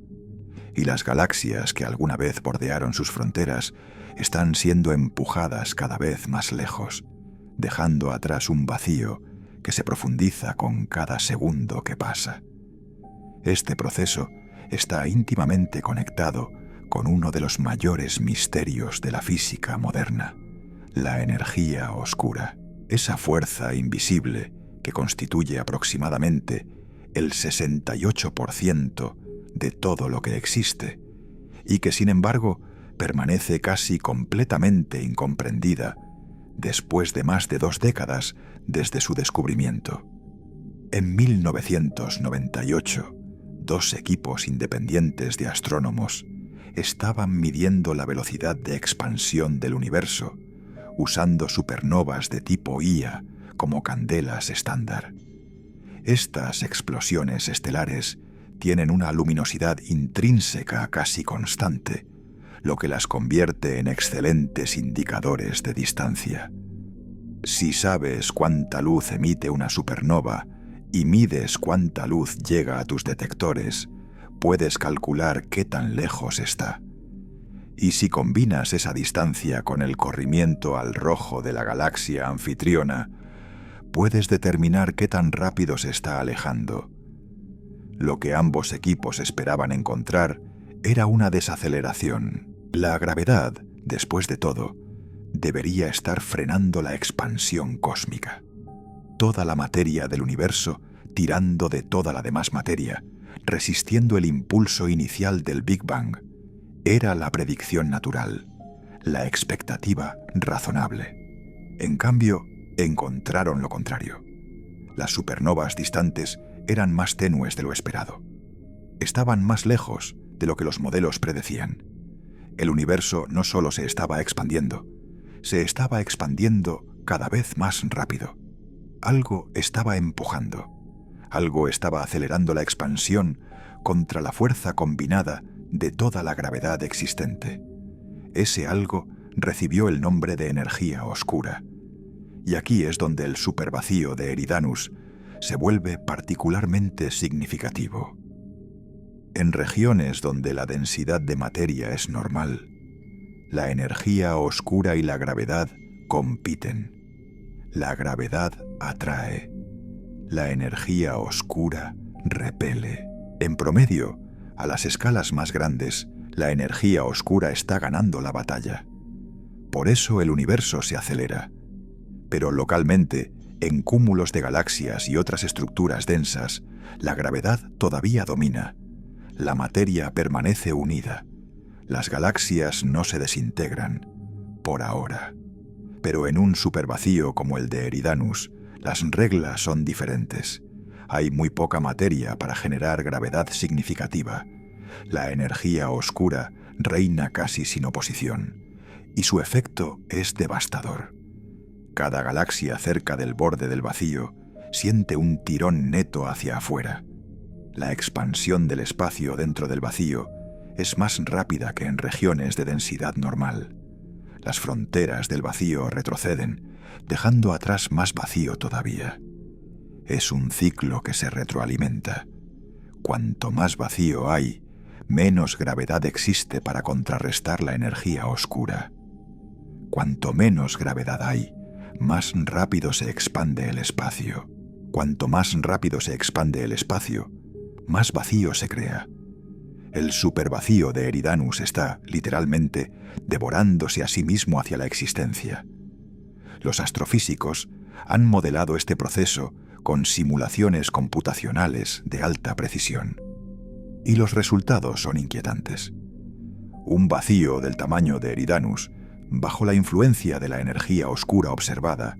Y las galaxias que alguna vez bordearon sus fronteras están siendo empujadas cada vez más lejos, dejando atrás un vacío que se profundiza con cada segundo que pasa. Este proceso está íntimamente conectado con uno de los mayores misterios de la física moderna, la energía oscura, esa fuerza invisible que constituye aproximadamente el 68% de todo lo que existe y que, sin embargo, permanece casi completamente incomprendida después de más de 2 décadas desde su descubrimiento. En 1998, 2 equipos independientes de astrónomos estaban midiendo la velocidad de expansión del universo usando supernovas de tipo Ia como candelas estándar. Estas explosiones estelares tienen una luminosidad intrínseca casi constante, lo que las convierte en excelentes indicadores de distancia. Si sabes cuánta luz emite una supernova y mides cuánta luz llega a tus detectores, puedes calcular qué tan lejos está. Y si combinas esa distancia con el corrimiento al rojo de la galaxia anfitriona, puedes determinar qué tan rápido se está alejando. Lo que ambos equipos esperaban encontrar era una desaceleración. La gravedad, después de todo, debería estar frenando la expansión cósmica. Toda la materia del universo tirando de toda la demás materia, resistiendo el impulso inicial del Big Bang. Era la predicción natural, la expectativa razonable. En cambio, encontraron lo contrario. Las supernovas distantes eran más tenues de lo esperado. Estaban más lejos de lo que los modelos predecían. El universo no solo se estaba expandiendo cada vez más rápido. Algo estaba empujando, algo estaba acelerando la expansión contra la fuerza combinada de toda la gravedad existente. Ese algo recibió el nombre de energía oscura. Y aquí es donde el supervacío de Eridanus se vuelve particularmente significativo. En regiones donde la densidad de materia es normal, la energía oscura y la gravedad compiten. La gravedad atrae. La energía oscura repele. En promedio, a las escalas más grandes, la energía oscura está ganando la batalla. Por eso el universo se acelera. Pero localmente, en cúmulos de galaxias y otras estructuras densas, la gravedad todavía domina. La materia permanece unida. Las galaxias no se desintegran, por ahora. Pero en un supervacío como el de Eridanus, las reglas son diferentes. Hay muy poca materia para generar gravedad significativa. La energía oscura reina casi sin oposición, y su efecto es devastador. Cada galaxia cerca del borde del vacío siente un tirón neto hacia afuera. La expansión del espacio dentro del vacío es más rápida que en regiones de densidad normal. Las fronteras del vacío retroceden, dejando atrás más vacío todavía. Es un ciclo que se retroalimenta. Cuanto más vacío hay, menos gravedad existe para contrarrestar la energía oscura. Cuanto menos gravedad hay, más rápido se expande el espacio. Cuanto más rápido se expande el espacio, más vacío se crea. El supervacío de Eridanus está, literalmente, devorándose a sí mismo hacia la existencia. Los astrofísicos han modelado este proceso con simulaciones computacionales de alta precisión. Y los resultados son inquietantes. Un vacío del tamaño de Eridanus, bajo la influencia de la energía oscura observada,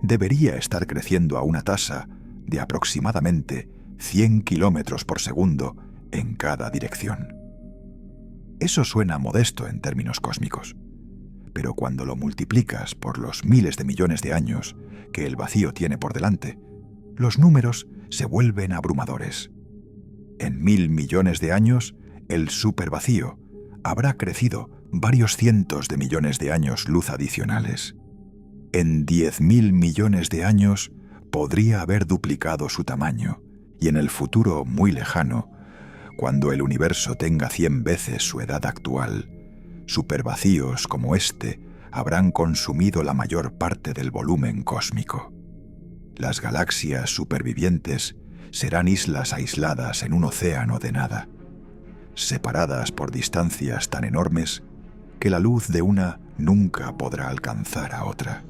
debería estar creciendo a una tasa de aproximadamente 100 kilómetros por segundo en cada dirección. Eso suena modesto en términos cósmicos, pero cuando lo multiplicas por los miles de millones de años que el vacío tiene por delante, los números se vuelven abrumadores. En 1.000 millones de años, el supervacío habrá crecido varios cientos de millones de años luz adicionales. En 10.000 millones de años podría haber duplicado su tamaño, y en el futuro muy lejano, cuando el universo tenga 100 veces su edad actual, supervacíos como este habrán consumido la mayor parte del volumen cósmico. Las galaxias supervivientes serán islas aisladas en un océano de nada, separadas por distancias tan enormes que la luz de una nunca podrá alcanzar a otra.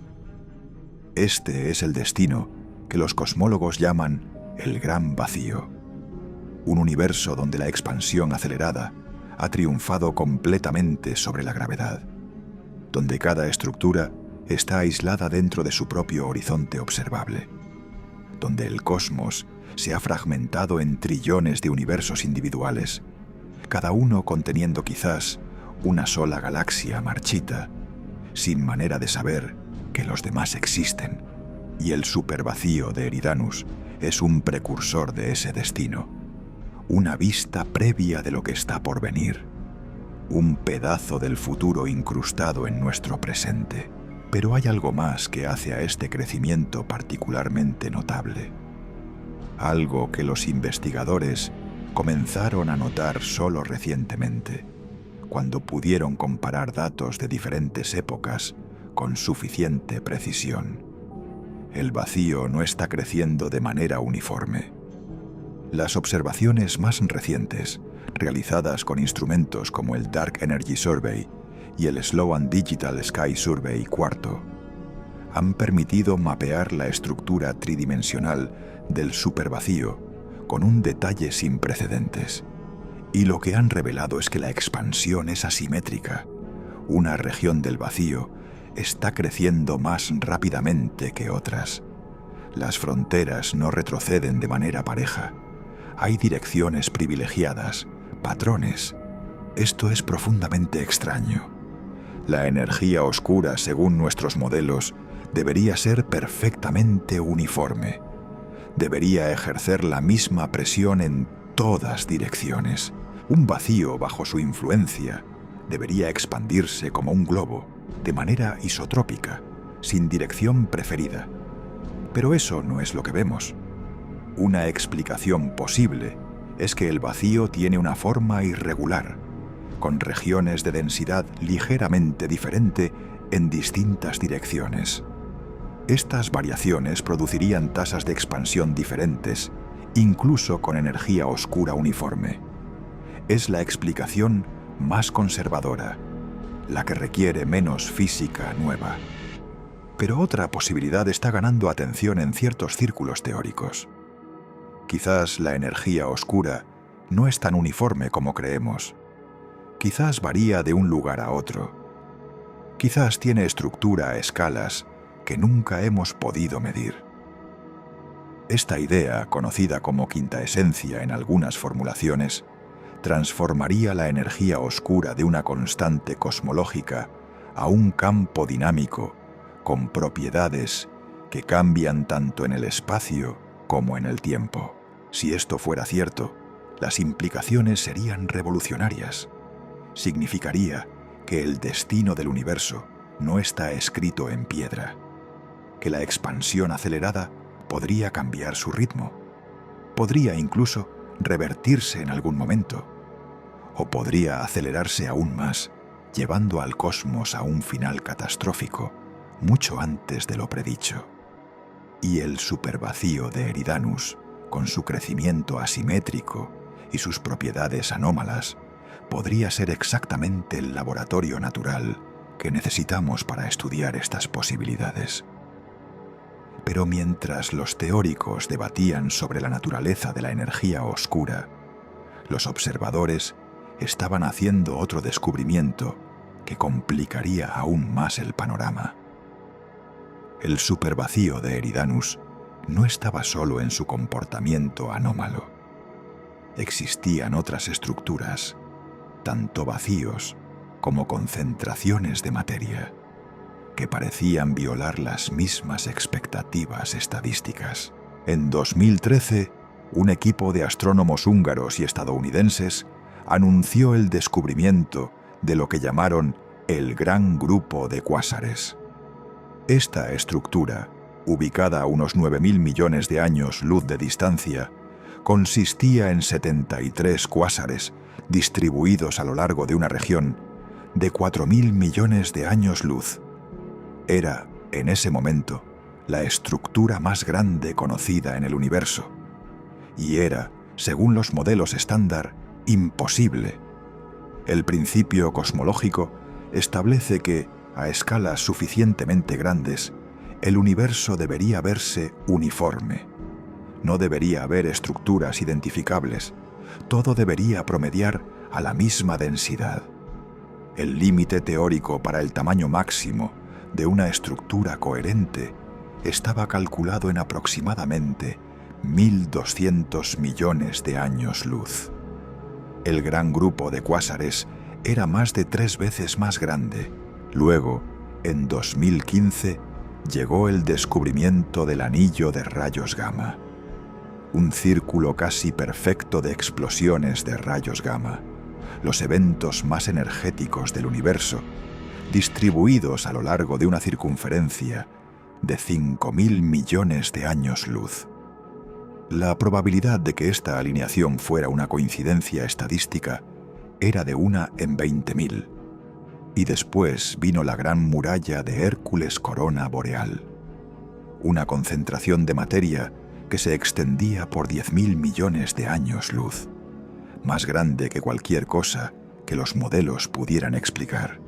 Este es el destino que los cosmólogos llaman el gran vacío, un universo donde la expansión acelerada ha triunfado completamente sobre la gravedad, donde cada estructura está aislada dentro de su propio horizonte observable, donde el cosmos se ha fragmentado en trillones de universos individuales, cada uno conteniendo quizás una sola galaxia marchita, sin manera de saber que los demás existen, y el supervacío de Eridanus es un precursor de ese destino, una vista previa de lo que está por venir, un pedazo del futuro incrustado en nuestro presente. Pero hay algo más que hace a este crecimiento particularmente notable, algo que los investigadores comenzaron a notar solo recientemente, cuando pudieron comparar datos de diferentes épocas con suficiente precisión. El vacío no está creciendo de manera uniforme. Las observaciones más recientes, realizadas con instrumentos como el Dark Energy Survey y el Sloan Digital Sky Survey IV, han permitido mapear la estructura tridimensional del supervacío con un detalle sin precedentes. Y lo que han revelado es que la expansión es asimétrica. Una región del vacío está creciendo más rápidamente que otras. Las fronteras no retroceden de manera pareja. Hay direcciones privilegiadas, patrones. Esto es profundamente extraño. La energía oscura, según nuestros modelos, debería ser perfectamente uniforme. Debería ejercer la misma presión en todas direcciones. Un vacío bajo su influencia debería expandirse como un globo, de manera isotrópica, sin dirección preferida. Pero eso no es lo que vemos. Una explicación posible es que el vacío tiene una forma irregular, con regiones de densidad ligeramente diferente en distintas direcciones. Estas variaciones producirían tasas de expansión diferentes, incluso con energía oscura uniforme. Es la explicación más conservadora, la que requiere menos física nueva. Pero otra posibilidad está ganando atención en ciertos círculos teóricos. Quizás la energía oscura no es tan uniforme como creemos. Quizás varía de un lugar a otro. Quizás tiene estructura a escalas que nunca hemos podido medir. Esta idea, conocida como quinta esencia en algunas formulaciones, transformaría la energía oscura de una constante cosmológica a un campo dinámico con propiedades que cambian tanto en el espacio como en el tiempo. Si esto fuera cierto, las implicaciones serían revolucionarias. Significaría que el destino del universo no está escrito en piedra, que la expansión acelerada podría cambiar su ritmo, podría incluso revertirse en algún momento, o podría acelerarse aún más, llevando al cosmos a un final catastrófico mucho antes de lo predicho. Y el supervacío de Eridanus, con su crecimiento asimétrico y sus propiedades anómalas, podría ser exactamente el laboratorio natural que necesitamos para estudiar estas posibilidades. Pero mientras los teóricos debatían sobre la naturaleza de la energía oscura, los observadores estaban haciendo otro descubrimiento que complicaría aún más el panorama. El supervacío de Eridanus no estaba solo en su comportamiento anómalo. Existían otras estructuras, tanto vacíos como concentraciones de materia, que parecían violar las mismas expectativas estadísticas. En 2013, un equipo de astrónomos húngaros y estadounidenses anunció el descubrimiento de lo que llamaron el Gran Grupo de Cuásares. Esta estructura, ubicada a unos 9.000 millones de años luz de distancia, consistía en 73 cuásares distribuidos a lo largo de una región de 4.000 millones de años luz. Era, en ese momento, la estructura más grande conocida en el universo, y era, según los modelos estándar, imposible. El principio cosmológico establece que, a escalas suficientemente grandes, el universo debería verse uniforme. No debería haber estructuras identificables. Todo debería promediar a la misma densidad. El límite teórico para el tamaño máximo de una estructura coherente estaba calculado en aproximadamente 1.200 millones de años luz. El Gran Grupo de Cuásares era más de 3 veces más grande. Luego, en 2015, llegó el descubrimiento del anillo de rayos gamma, un círculo casi perfecto de explosiones de rayos gamma, los eventos más energéticos del universo, distribuidos a lo largo de una circunferencia de 5.000 millones de años luz. La probabilidad de que esta alineación fuera una coincidencia estadística era de 1 en 20.000. Y después vino la gran muralla de Hércules Corona Boreal, una concentración de materia que se extendía por 10.000 millones de años luz, más grande que cualquier cosa que los modelos pudieran explicar,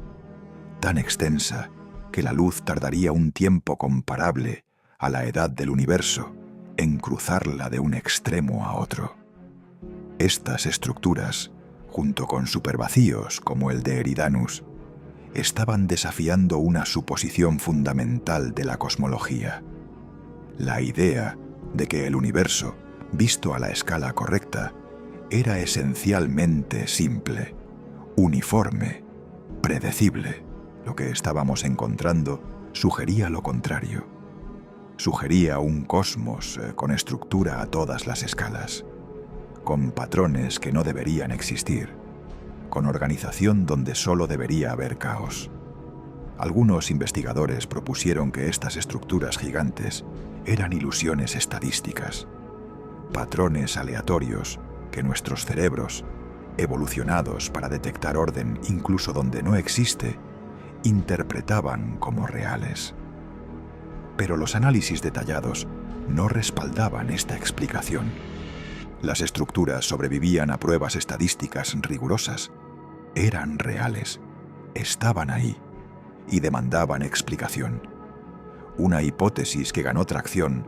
tan extensa que la luz tardaría un tiempo comparable a la edad del universo en cruzarla de un extremo a otro. Estas estructuras, junto con supervacíos como el de Eridanus, estaban desafiando una suposición fundamental de la cosmología: la idea de que el universo, visto a la escala correcta, era esencialmente simple, uniforme, predecible. Lo que estábamos encontrando sugería lo contrario. Sugería un cosmos con estructura a todas las escalas, con patrones que no deberían existir, con organización donde solo debería haber caos. Algunos investigadores propusieron que estas estructuras gigantes eran ilusiones estadísticas, patrones aleatorios que nuestros cerebros, evolucionados para detectar orden incluso donde no existe, interpretaban como reales. Pero los análisis detallados no respaldaban esta explicación. Las estructuras sobrevivían a pruebas estadísticas rigurosas, eran reales, estaban ahí y demandaban explicación. Una hipótesis que ganó tracción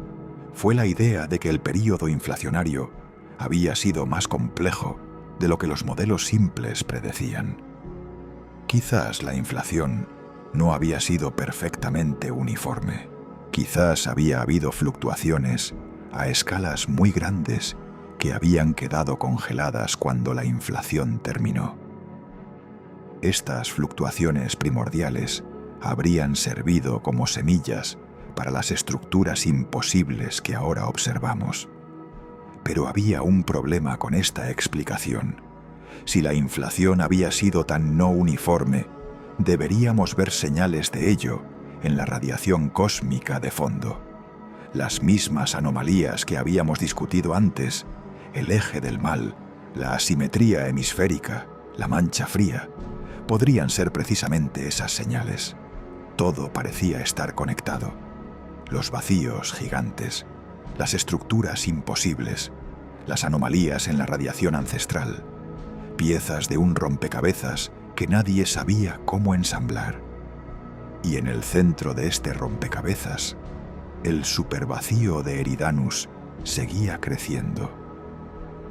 fue la idea de que el período inflacionario había sido más complejo de lo que los modelos simples predecían. Quizás la inflación no había sido perfectamente uniforme. Quizás había habido fluctuaciones a escalas muy grandes que habían quedado congeladas cuando la inflación terminó. Estas fluctuaciones primordiales habrían servido como semillas para las estructuras imposibles que ahora observamos. Pero había un problema con esta explicación. Si la inflación había sido tan no uniforme, deberíamos ver señales de ello en la radiación cósmica de fondo. Las mismas anomalías que habíamos discutido antes, el eje del mal, la asimetría hemisférica, la mancha fría, podrían ser precisamente esas señales. Todo parecía estar conectado. Los vacíos gigantes, las estructuras imposibles, las anomalías en la radiación ancestral, piezas de un rompecabezas que nadie sabía cómo ensamblar. Y en el centro de este rompecabezas, el supervacío de Eridanus seguía creciendo.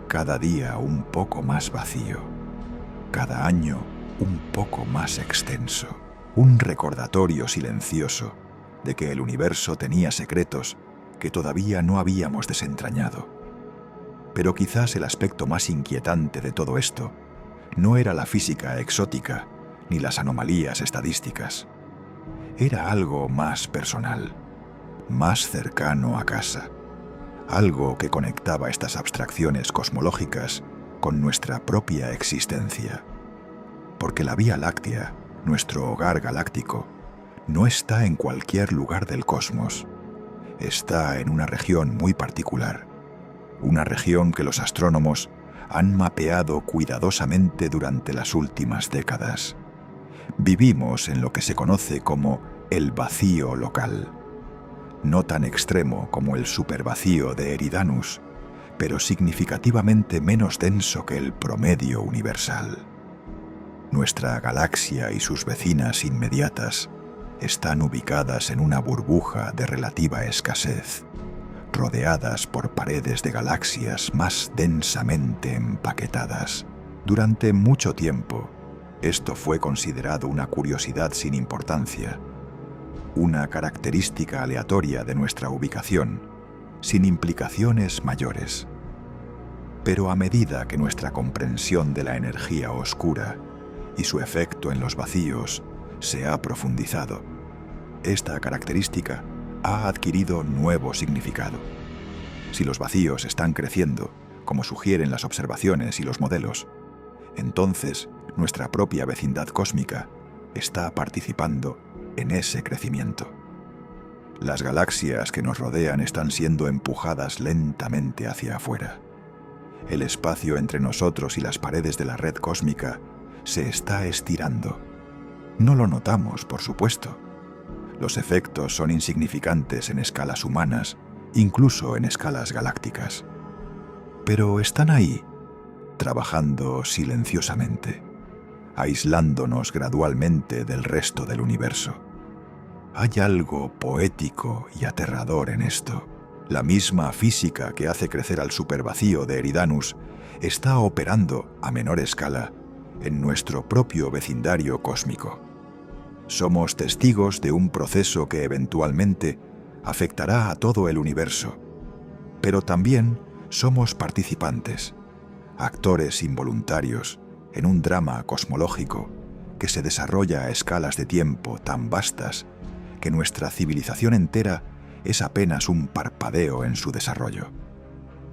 Cada día un poco más vacío, cada año un poco más extenso. Un recordatorio silencioso de que el universo tenía secretos que todavía no habíamos desentrañado. Pero quizás el aspecto más inquietante de todo esto no era la física exótica ni las anomalías estadísticas. Era algo más personal, más cercano a casa, algo que conectaba estas abstracciones cosmológicas con nuestra propia existencia. Porque la Vía Láctea, nuestro hogar galáctico, no está en cualquier lugar del cosmos. Está en una región muy particular, una región que los astrónomos han mapeado cuidadosamente durante las últimas décadas. Vivimos en lo que se conoce como el vacío local. No tan extremo como el supervacío de Eridanus, pero significativamente menos denso que el promedio universal. Nuestra galaxia y sus vecinas inmediatas están ubicadas en una burbuja de relativa escasez, rodeadas por paredes de galaxias más densamente empaquetadas. Durante mucho tiempo, esto fue considerado una curiosidad sin importancia, una característica aleatoria de nuestra ubicación, sin implicaciones mayores. Pero a medida que nuestra comprensión de la energía oscura y su efecto en los vacíos se ha profundizado, esta característica ha adquirido nuevo significado. Si los vacíos están creciendo, como sugieren las observaciones y los modelos, entonces nuestra propia vecindad cósmica está participando en ese crecimiento. Las galaxias que nos rodean están siendo empujadas lentamente hacia afuera. El espacio entre nosotros y las paredes de la red cósmica se está estirando. No lo notamos, por supuesto. Los efectos son insignificantes en escalas humanas, incluso en escalas galácticas. Pero están ahí, trabajando silenciosamente, aislándonos gradualmente del resto del universo. Hay algo poético y aterrador en esto. La misma física que hace crecer al supervacío de Eridanus está operando a menor escala en nuestro propio vecindario cósmico. Somos testigos de un proceso que eventualmente afectará a todo el universo, pero también somos participantes, actores involuntarios en un drama cosmológico que se desarrolla a escalas de tiempo tan vastas que nuestra civilización entera es apenas un parpadeo en su desarrollo.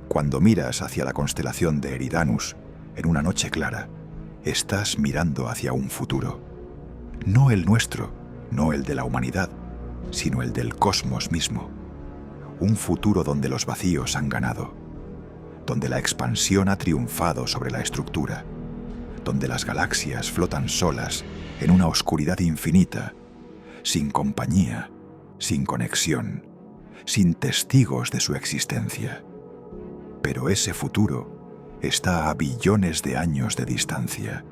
Cuando miras hacia la constelación de Eridanus en una noche clara, estás mirando hacia un futuro. No el nuestro, no el de la humanidad, sino el del cosmos mismo. Un futuro donde los vacíos han ganado, donde la expansión ha triunfado sobre la estructura, donde las galaxias flotan solas en una oscuridad infinita, sin compañía, sin conexión, sin testigos de su existencia. Pero ese futuro está a billones de años de distancia,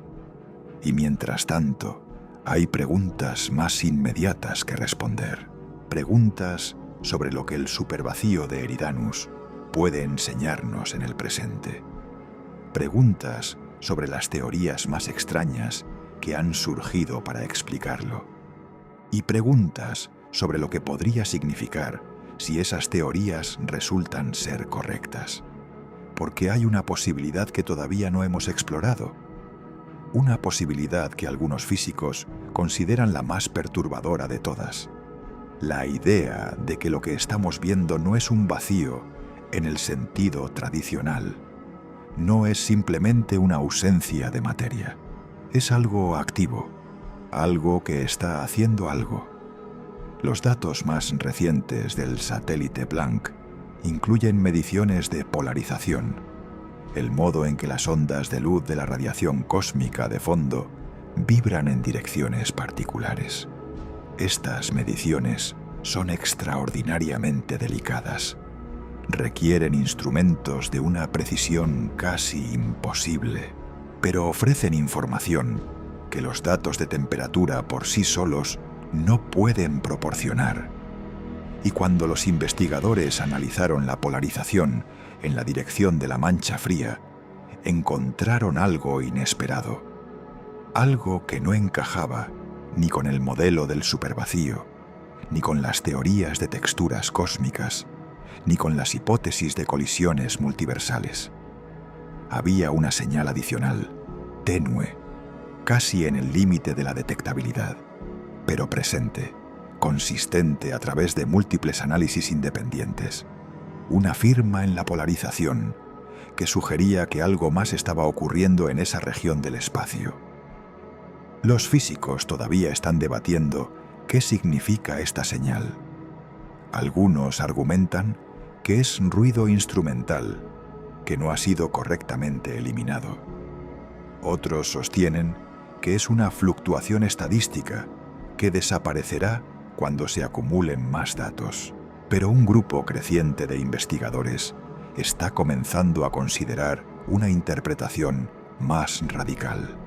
y mientras tanto, Hay preguntas más inmediatas que responder. Preguntas sobre lo que el supervacío de Eridanus puede enseñarnos en el presente. Preguntas sobre las teorías más extrañas que han surgido para explicarlo. Y preguntas sobre lo que podría significar si esas teorías resultan ser correctas. Porque hay una posibilidad que todavía no hemos explorado. Una posibilidad que algunos físicos consideran la más perturbadora de todas. La idea de que lo que estamos viendo no es un vacío en el sentido tradicional. No es simplemente una ausencia de materia. Es algo activo, algo que está haciendo algo. Los datos más recientes del satélite Planck incluyen mediciones de polarización, el modo en que las ondas de luz de la radiación cósmica de fondo vibran en direcciones particulares. Estas mediciones son extraordinariamente delicadas. Requieren instrumentos de una precisión casi imposible, pero ofrecen información que los datos de temperatura por sí solos no pueden proporcionar. Y cuando los investigadores analizaron la polarización en la dirección de la mancha fría, encontraron algo inesperado, algo que no encajaba ni con el modelo del supervacío, ni con las teorías de texturas cósmicas, ni con las hipótesis de colisiones multiversales. Había una señal adicional, tenue, casi en el límite de la detectabilidad, pero presente, consistente a través de múltiples análisis independientes. Una firma en la polarización que sugería que algo más estaba ocurriendo en esa región del espacio. Los físicos todavía están debatiendo qué significa esta señal. Algunos argumentan que es ruido instrumental, que no ha sido correctamente eliminado. Otros sostienen que es una fluctuación estadística que desaparecerá cuando se acumulen más datos. Pero un grupo creciente de investigadores está comenzando a considerar una interpretación más radical.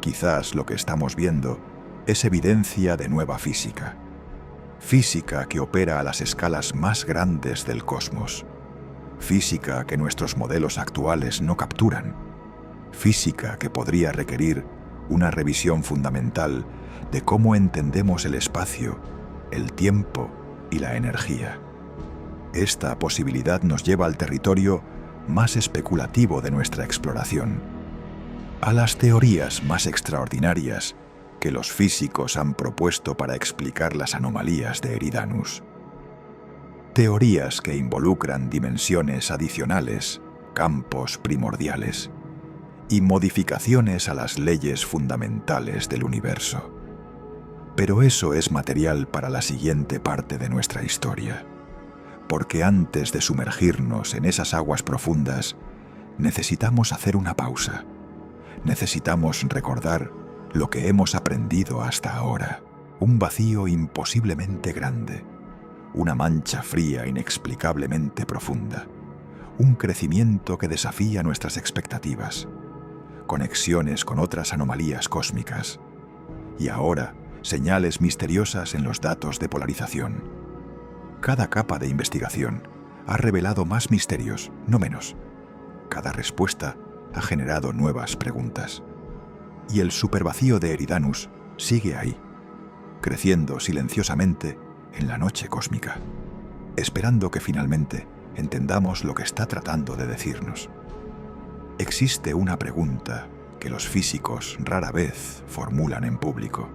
Quizás lo que estamos viendo es evidencia de nueva física. Física que opera a las escalas más grandes del cosmos. Física que nuestros modelos actuales no capturan. Física que podría requerir una revisión fundamental de cómo entendemos el espacio, el tiempo y la energía. Esta posibilidad nos lleva al territorio más especulativo de nuestra exploración, a las teorías más extraordinarias que los físicos han propuesto para explicar las anomalías de Eridanus. Teorías que involucran dimensiones adicionales, campos primordiales y modificaciones a las leyes fundamentales del universo. Pero eso es material para la siguiente parte de nuestra historia, porque antes de sumergirnos en esas aguas profundas, necesitamos hacer una pausa. Necesitamos recordar lo que hemos aprendido hasta ahora, un vacío imposiblemente grande, una mancha fría inexplicablemente profunda, un crecimiento que desafía nuestras expectativas, conexiones con otras anomalías cósmicas, y ahora señales misteriosas en los datos de polarización. Cada capa de investigación ha revelado más misterios, no menos. Cada respuesta ha generado nuevas preguntas. Y el supervacío de Eridanus sigue ahí, creciendo silenciosamente en la noche cósmica, esperando que finalmente entendamos lo que está tratando de decirnos. Existe una pregunta que los físicos rara vez formulan en público,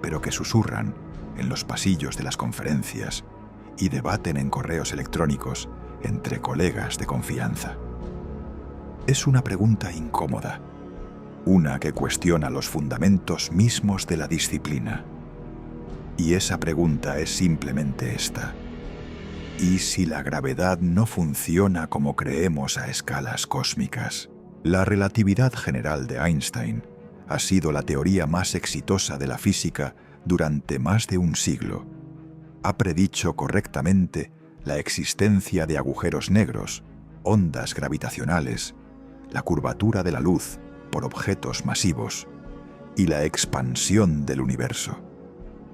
pero que susurran en los pasillos de las conferencias y debaten en correos electrónicos entre colegas de confianza. Es una pregunta incómoda, una que cuestiona los fundamentos mismos de la disciplina. Y esa pregunta es simplemente esta: ¿y si la gravedad no funciona como creemos a escalas cósmicas? La relatividad general de Einstein ha sido la teoría más exitosa de la física durante más de un siglo. Ha predicho correctamente la existencia de agujeros negros, ondas gravitacionales, la curvatura de la luz por objetos masivos y la expansión del universo.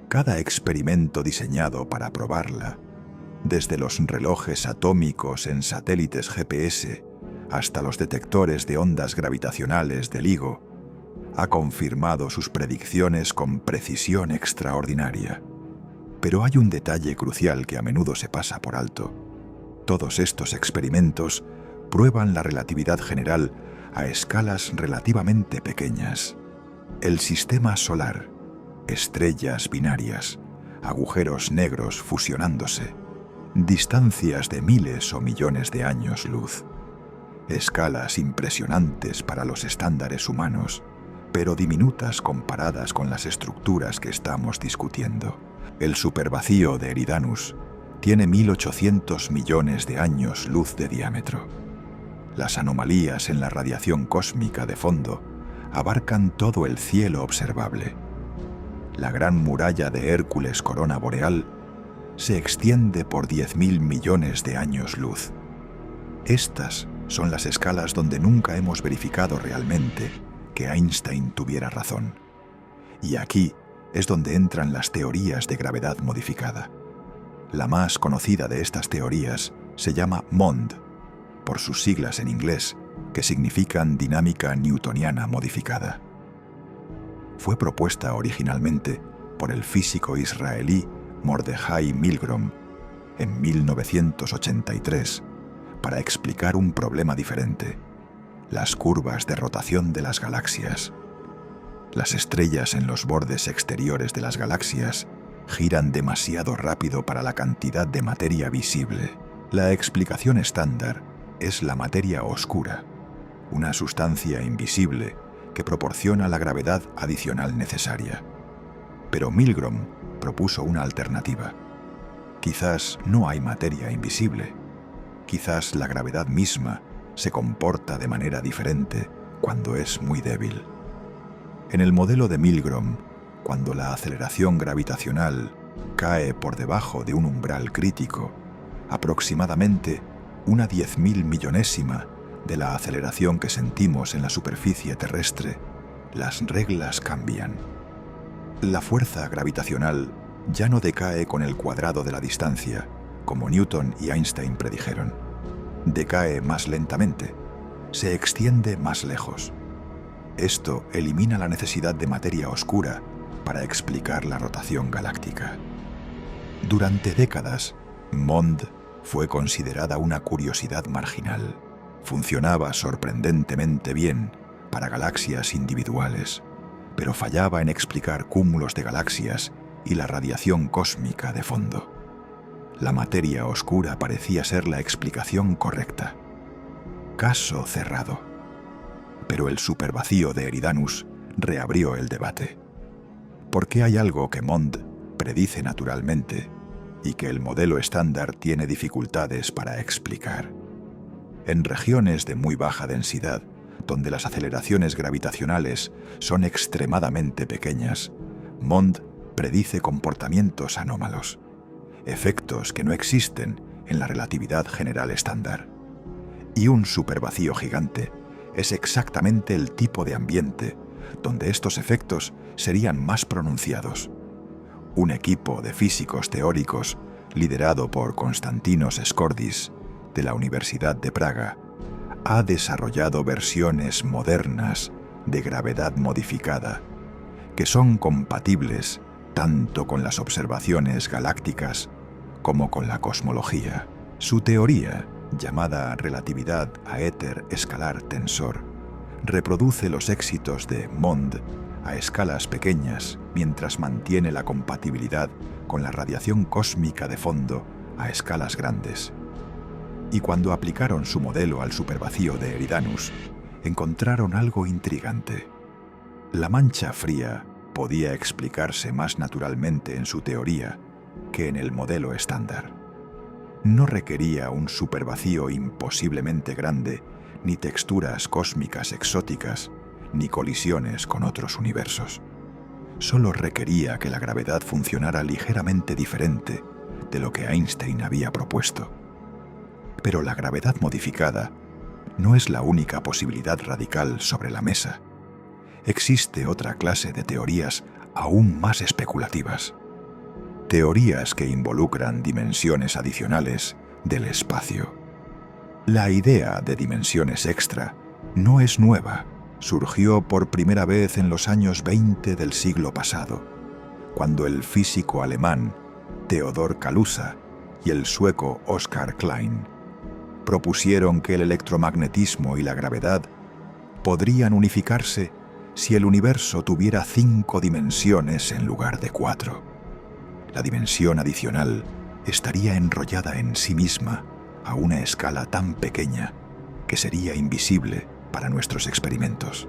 Cada experimento diseñado para probarla, desde los relojes atómicos en satélites GPS hasta los detectores de ondas gravitacionales de LIGO, ha confirmado sus predicciones con precisión extraordinaria. Pero hay un detalle crucial que a menudo se pasa por alto. Todos estos experimentos prueban la relatividad general a escalas relativamente pequeñas. El sistema solar, estrellas binarias, agujeros negros fusionándose, distancias de miles o millones de años luz. Escalas impresionantes para los estándares humanos, pero diminutas comparadas con las estructuras que estamos discutiendo. El supervacío de Eridanus tiene 1.800 millones de años luz de diámetro. Las anomalías en la radiación cósmica de fondo abarcan todo el cielo observable. La gran muralla de Hércules corona boreal se extiende por 10.000 millones de años luz. Estas son las escalas donde nunca hemos verificado realmente que Einstein tuviera razón. Y aquí es donde entran las teorías de gravedad modificada. La más conocida de estas teorías se llama MOND, por sus siglas en inglés, que significan dinámica newtoniana modificada. Fue propuesta originalmente por el físico israelí Mordechai Milgrom en 1983 para explicar un problema diferente: las curvas de rotación de las galaxias. Las estrellas en los bordes exteriores de las galaxias giran demasiado rápido para la cantidad de materia visible. La explicación estándar es la materia oscura, una sustancia invisible que proporciona la gravedad adicional necesaria. Pero Milgrom propuso una alternativa. Quizás no hay materia invisible. Quizás la gravedad misma se comporta de manera diferente cuando es muy débil. En el modelo de Milgrom, cuando la aceleración gravitacional cae por debajo de un umbral crítico, aproximadamente una 10.000 millonésima de la aceleración que sentimos en la superficie terrestre, las reglas cambian. La fuerza gravitacional ya no decae con el cuadrado de la distancia, como Newton y Einstein predijeron. Decae más lentamente, se extiende más lejos. Esto elimina la necesidad de materia oscura para explicar la rotación galáctica. Durante décadas, MOND fue considerada una curiosidad marginal. Funcionaba sorprendentemente bien para galaxias individuales, pero fallaba en explicar cúmulos de galaxias y la radiación cósmica de fondo. La materia oscura parecía ser la explicación correcta. Caso cerrado. Pero el supervacío de Eridanus reabrió el debate. ¿Por qué hay algo que MOND predice naturalmente y que el modelo estándar tiene dificultades para explicar? En regiones de muy baja densidad, donde las aceleraciones gravitacionales son extremadamente pequeñas, MOND predice comportamientos anómalos, efectos que no existen en la relatividad general estándar. Y un supervacío gigante es exactamente el tipo de ambiente donde estos efectos serían más pronunciados. Un equipo de físicos teóricos liderado por Konstantinos Skordis de la Universidad de Praga ha desarrollado versiones modernas de gravedad modificada que son compatibles tanto con las observaciones galácticas como con la cosmología. Su teoría, llamada relatividad a éter escalar tensor, reproduce los éxitos de MOND a escalas pequeñas mientras mantiene la compatibilidad con la radiación cósmica de fondo a escalas grandes. Y cuando aplicaron su modelo al supervacío de Eridanus, encontraron algo intrigante. La mancha fría podía explicarse más naturalmente en su teoría que en el modelo estándar. No requería un supervacío imposiblemente grande, ni texturas cósmicas exóticas, ni colisiones con otros universos. Solo requería que la gravedad funcionara ligeramente diferente de lo que Einstein había propuesto. Pero la gravedad modificada no es la única posibilidad radical sobre la mesa. existe otra clase de teorías aún más especulativas. Teorías que involucran dimensiones adicionales del espacio. La idea de dimensiones extra no es nueva. Surgió por primera vez en los años 20 del siglo pasado, cuando el físico alemán Theodor Kaluza y el sueco Oskar Klein propusieron que el electromagnetismo y la gravedad podrían unificarse si el universo tuviera 5 dimensiones en lugar de 4. La dimensión adicional estaría enrollada en sí misma a una escala tan pequeña que sería invisible para nuestros experimentos.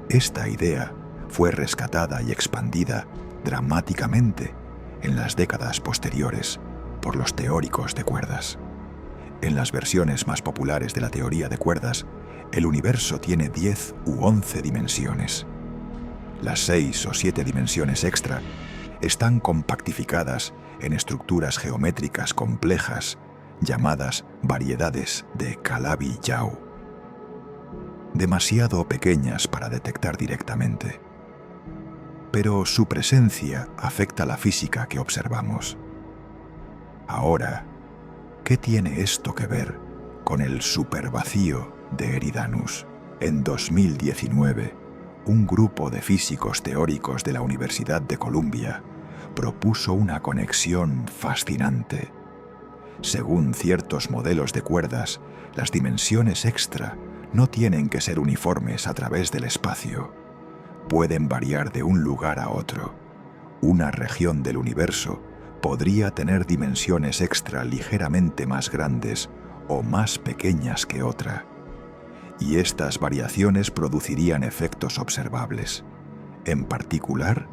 Esta idea fue rescatada y expandida dramáticamente en las décadas posteriores por los teóricos de cuerdas. En las versiones más populares de la teoría de cuerdas, el universo tiene 10 u 11 dimensiones. Las 6 o 7 dimensiones extra están compactificadas en estructuras geométricas complejas llamadas variedades de Calabi-Yau, demasiado pequeñas para detectar directamente. Pero su presencia afecta la física que observamos. Ahora, ¿qué tiene esto que ver con el supervacío de Eridanus? En 2019, un grupo de físicos teóricos de la Universidad de Columbia propuso una conexión fascinante. Según ciertos modelos de cuerdas, las dimensiones extra no tienen que ser uniformes a través del espacio. Pueden variar de un lugar a otro. Una región del universo podría tener dimensiones extra ligeramente más grandes o más pequeñas que otra. Y estas variaciones producirían efectos observables. En particular,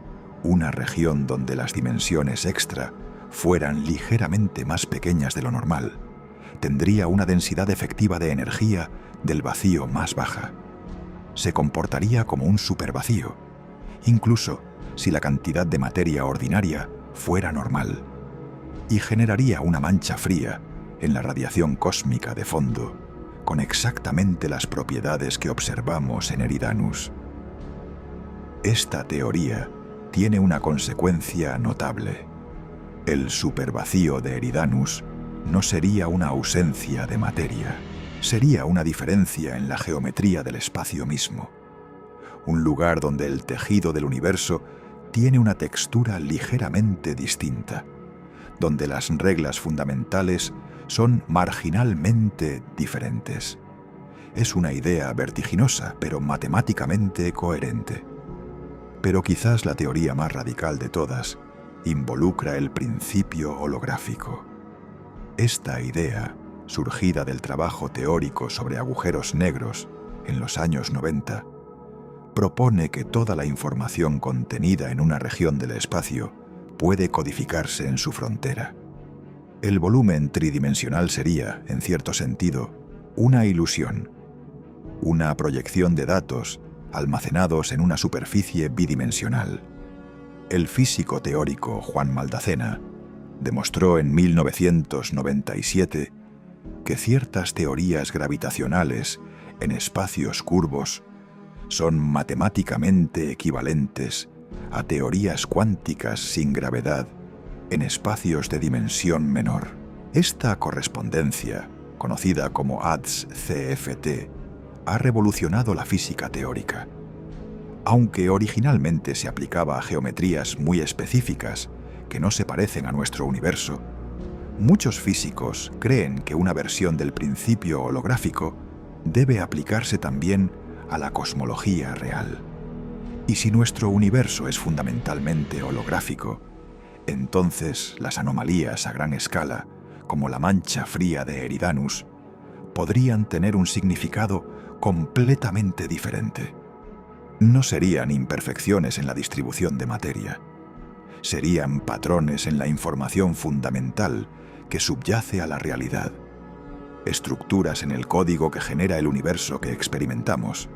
una región donde las dimensiones extra fueran ligeramente más pequeñas de lo normal tendría una densidad efectiva de energía del vacío más baja. Se comportaría como un supervacío, incluso si la cantidad de materia ordinaria fuera normal, y generaría una mancha fría en la radiación cósmica de fondo, con exactamente las propiedades que observamos en Eridanus. Esta teoría tiene una consecuencia notable. El supervacío de Eridanus no sería una ausencia de materia, sería una diferencia en la geometría del espacio mismo. Un lugar donde el tejido del universo tiene una textura ligeramente distinta, donde las reglas fundamentales son marginalmente diferentes. Es una idea vertiginosa, pero matemáticamente coherente. Pero quizás la teoría más radical de todas involucra el principio holográfico. Esta idea, surgida del trabajo teórico sobre agujeros negros en los años 90, propone que toda la información contenida en una región del espacio puede codificarse en su frontera. El volumen tridimensional sería, en cierto sentido, una ilusión, una proyección de datos almacenados en una superficie bidimensional. El físico teórico Juan Maldacena demostró en 1997 que ciertas teorías gravitacionales en espacios curvos son matemáticamente equivalentes a teorías cuánticas sin gravedad en espacios de dimensión menor. Esta correspondencia, conocida como ADS-CFT, ha revolucionado la física teórica. Aunque originalmente se aplicaba a geometrías muy específicas que no se parecen a nuestro universo, muchos físicos creen que una versión del principio holográfico debe aplicarse también a la cosmología real. Y si nuestro universo es fundamentalmente holográfico, entonces las anomalías a gran escala, como la mancha fría de Eridanus, podrían tener un significado completamente diferente. No serían imperfecciones en la distribución de materia. Serían patrones en la información fundamental que subyace a la realidad, estructuras en el código que genera el universo que experimentamos.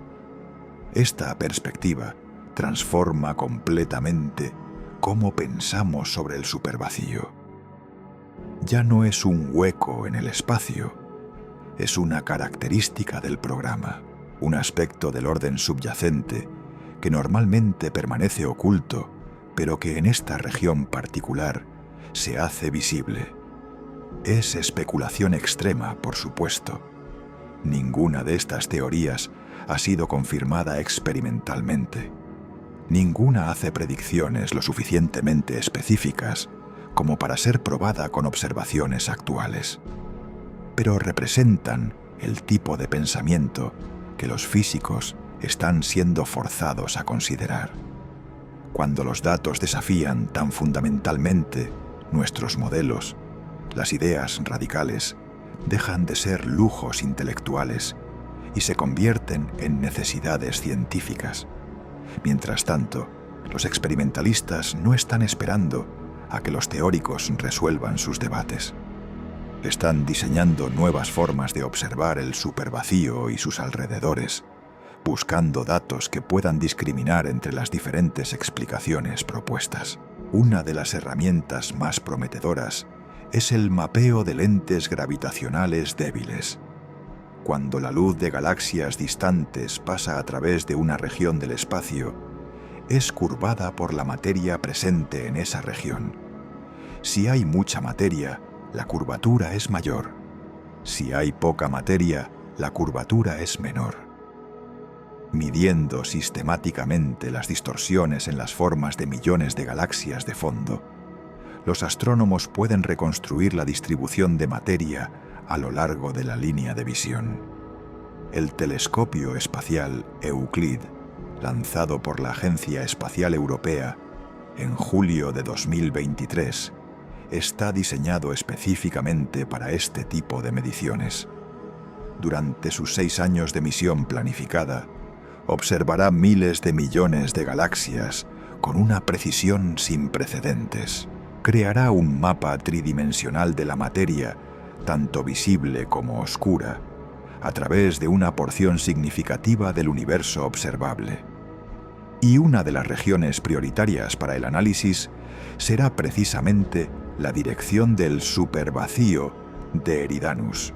Esta perspectiva transforma completamente cómo pensamos sobre el supervacío. Ya no es un hueco en el espacio, es una característica del programa, un aspecto del orden subyacente que normalmente permanece oculto, pero que en esta región particular se hace visible. Es especulación extrema, por supuesto. Ninguna de estas teorías ha sido confirmada experimentalmente. Ninguna hace predicciones lo suficientemente específicas como para ser probada con observaciones actuales. Pero representan el tipo de pensamiento que los físicos están siendo forzados a considerar. Cuando los datos desafían tan fundamentalmente nuestros modelos, las ideas radicales dejan de ser lujos intelectuales y se convierten en necesidades científicas. Mientras tanto, los experimentalistas no están esperando a que los teóricos resuelvan sus debates. Están diseñando nuevas formas de observar el supervacío y sus alrededores, buscando datos que puedan discriminar entre las diferentes explicaciones propuestas. Una de las herramientas más prometedoras es el mapeo de lentes gravitacionales débiles. Cuando la luz de galaxias distantes pasa a través de una región del espacio, es curvada por la materia presente en esa región. Si hay mucha materia, la curvatura es mayor. Si hay poca materia, la curvatura es menor. Midiendo sistemáticamente las distorsiones en las formas de millones de galaxias de fondo, los astrónomos pueden reconstruir la distribución de materia a lo largo de la línea de visión. El telescopio espacial Euclid, lanzado por la Agencia Espacial Europea en julio de 2023, está diseñado específicamente para este tipo de mediciones. Durante sus 6 años de misión planificada, observará miles de millones de galaxias con una precisión sin precedentes. Creará un mapa tridimensional de la materia, tanto visible como oscura, a través de una porción significativa del universo observable. Y una de las regiones prioritarias para el análisis será precisamente la dirección del supervacío de Eridanus.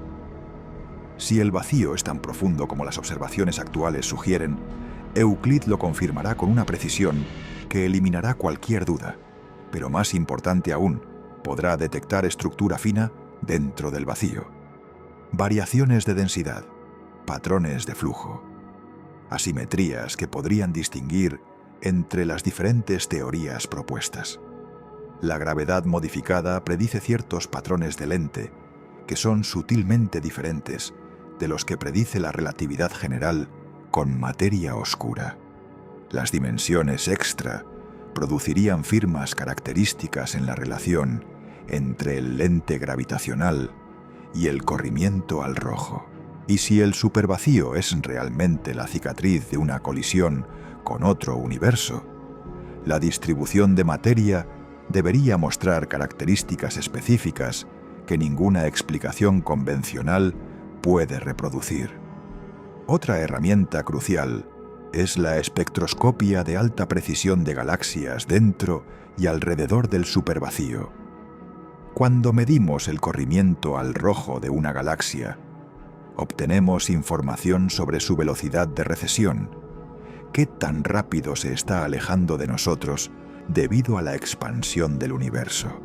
Si el vacío es tan profundo como las observaciones actuales sugieren, Euclid lo confirmará con una precisión que eliminará cualquier duda, pero más importante aún, podrá detectar estructura fina dentro del vacío. Variaciones de densidad, patrones de flujo, asimetrías que podrían distinguir entre las diferentes teorías propuestas. La gravedad modificada predice ciertos patrones de lente que son sutilmente diferentes de los que predice la relatividad general con materia oscura. Las dimensiones extra producirían firmas características en la relación entre el lente gravitacional y el corrimiento al rojo. Y si el supervacío es realmente la cicatriz de una colisión con otro universo, la distribución de materia debería mostrar características específicas que ninguna explicación convencional puede reproducir. Otra herramienta crucial es la espectroscopia de alta precisión de galaxias dentro y alrededor del supervacío. Cuando medimos el corrimiento al rojo de una galaxia, obtenemos información sobre su velocidad de recesión, qué tan rápido se está alejando de nosotros debido a la expansión del universo.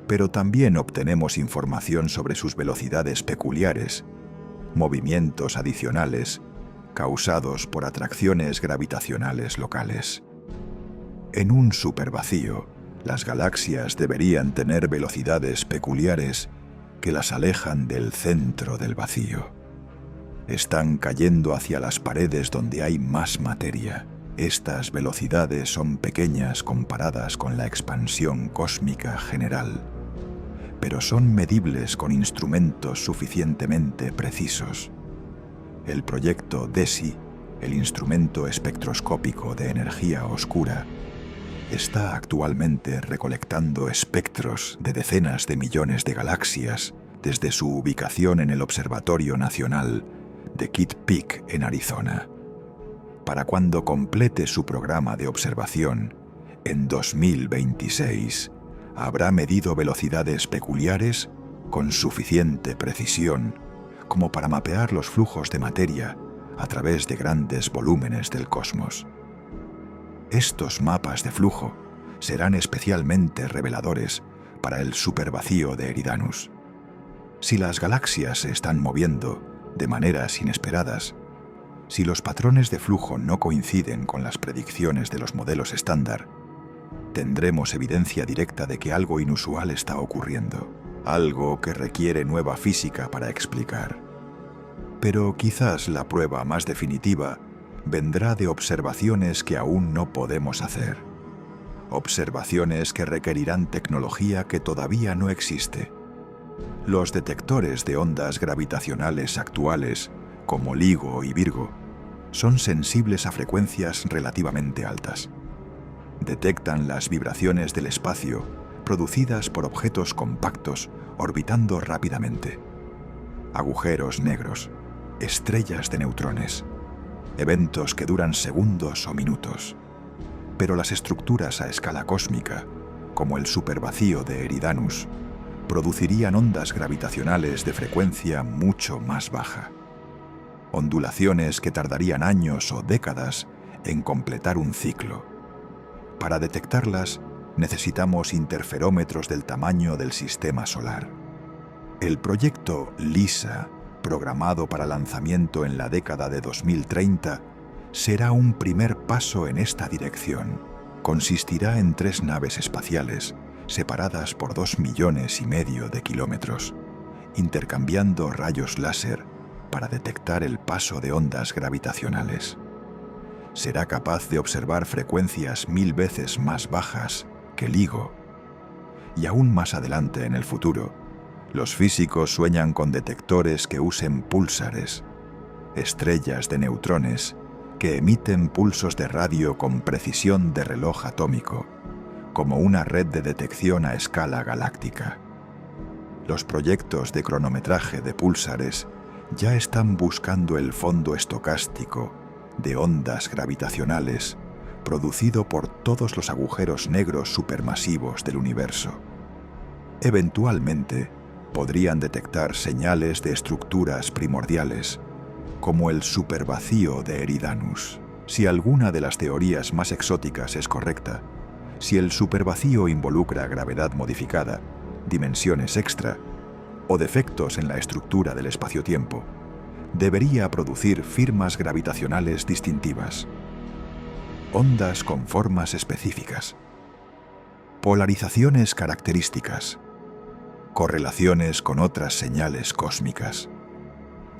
Pero también obtenemos información sobre sus velocidades peculiares, movimientos adicionales causados por atracciones gravitacionales locales. En un supervacío, las galaxias deberían tener velocidades peculiares que las alejan del centro del vacío. Están cayendo hacia las paredes donde hay más materia. Estas velocidades son pequeñas comparadas con la expansión cósmica general, pero son medibles con instrumentos suficientemente precisos. El proyecto DESI, el instrumento espectroscópico de energía oscura, está actualmente recolectando espectros de decenas de millones de galaxias desde su ubicación en el Observatorio Nacional de Kitt Peak en Arizona. Para cuando complete su programa de observación, en 2026, habrá medido velocidades peculiares con suficiente precisión como para mapear los flujos de materia a través de grandes volúmenes del cosmos. Estos mapas de flujo serán especialmente reveladores para el supervacío de Eridanus. Si las galaxias se están moviendo de maneras inesperadas, si los patrones de flujo no coinciden con las predicciones de los modelos estándar, tendremos evidencia directa de que algo inusual está ocurriendo, algo que requiere nueva física para explicar. Pero quizás la prueba más definitiva vendrá de observaciones que aún no podemos hacer. Observaciones que requerirán tecnología que todavía no existe. Los detectores de ondas gravitacionales actuales, como LIGO y Virgo, son sensibles a frecuencias relativamente altas. Detectan las vibraciones del espacio producidas por objetos compactos orbitando rápidamente. Agujeros negros, estrellas de neutrones, eventos que duran segundos o minutos. Pero las estructuras a escala cósmica, como el supervacío de Eridanus, producirían ondas gravitacionales de frecuencia mucho más baja. Ondulaciones que tardarían años o décadas en completar un ciclo. Para detectarlas, necesitamos interferómetros del tamaño del sistema solar. El proyecto LISA, programado para lanzamiento en la década de 2030, será un primer paso en esta dirección. Consistirá en 3 naves espaciales, separadas por 2,5 millones de kilómetros, intercambiando rayos láser para detectar el paso de ondas gravitacionales. Será capaz de observar frecuencias 1000 veces más bajas que LIGO. Y aún más adelante en el futuro, los físicos sueñan con detectores que usen púlsares, estrellas de neutrones que emiten pulsos de radio con precisión de reloj atómico, como una red de detección a escala galáctica. Los proyectos de cronometraje de púlsares ya están buscando el fondo estocástico de ondas gravitacionales producido por todos los agujeros negros supermasivos del universo. Eventualmente, podrían detectar señales de estructuras primordiales, como el supervacío de Eridanus. Si alguna de las teorías más exóticas es correcta, si el supervacío involucra gravedad modificada, dimensiones extra o defectos en la estructura del espacio-tiempo, debería producir firmas gravitacionales distintivas. Ondas con formas específicas. Polarizaciones características. Correlaciones con otras señales cósmicas.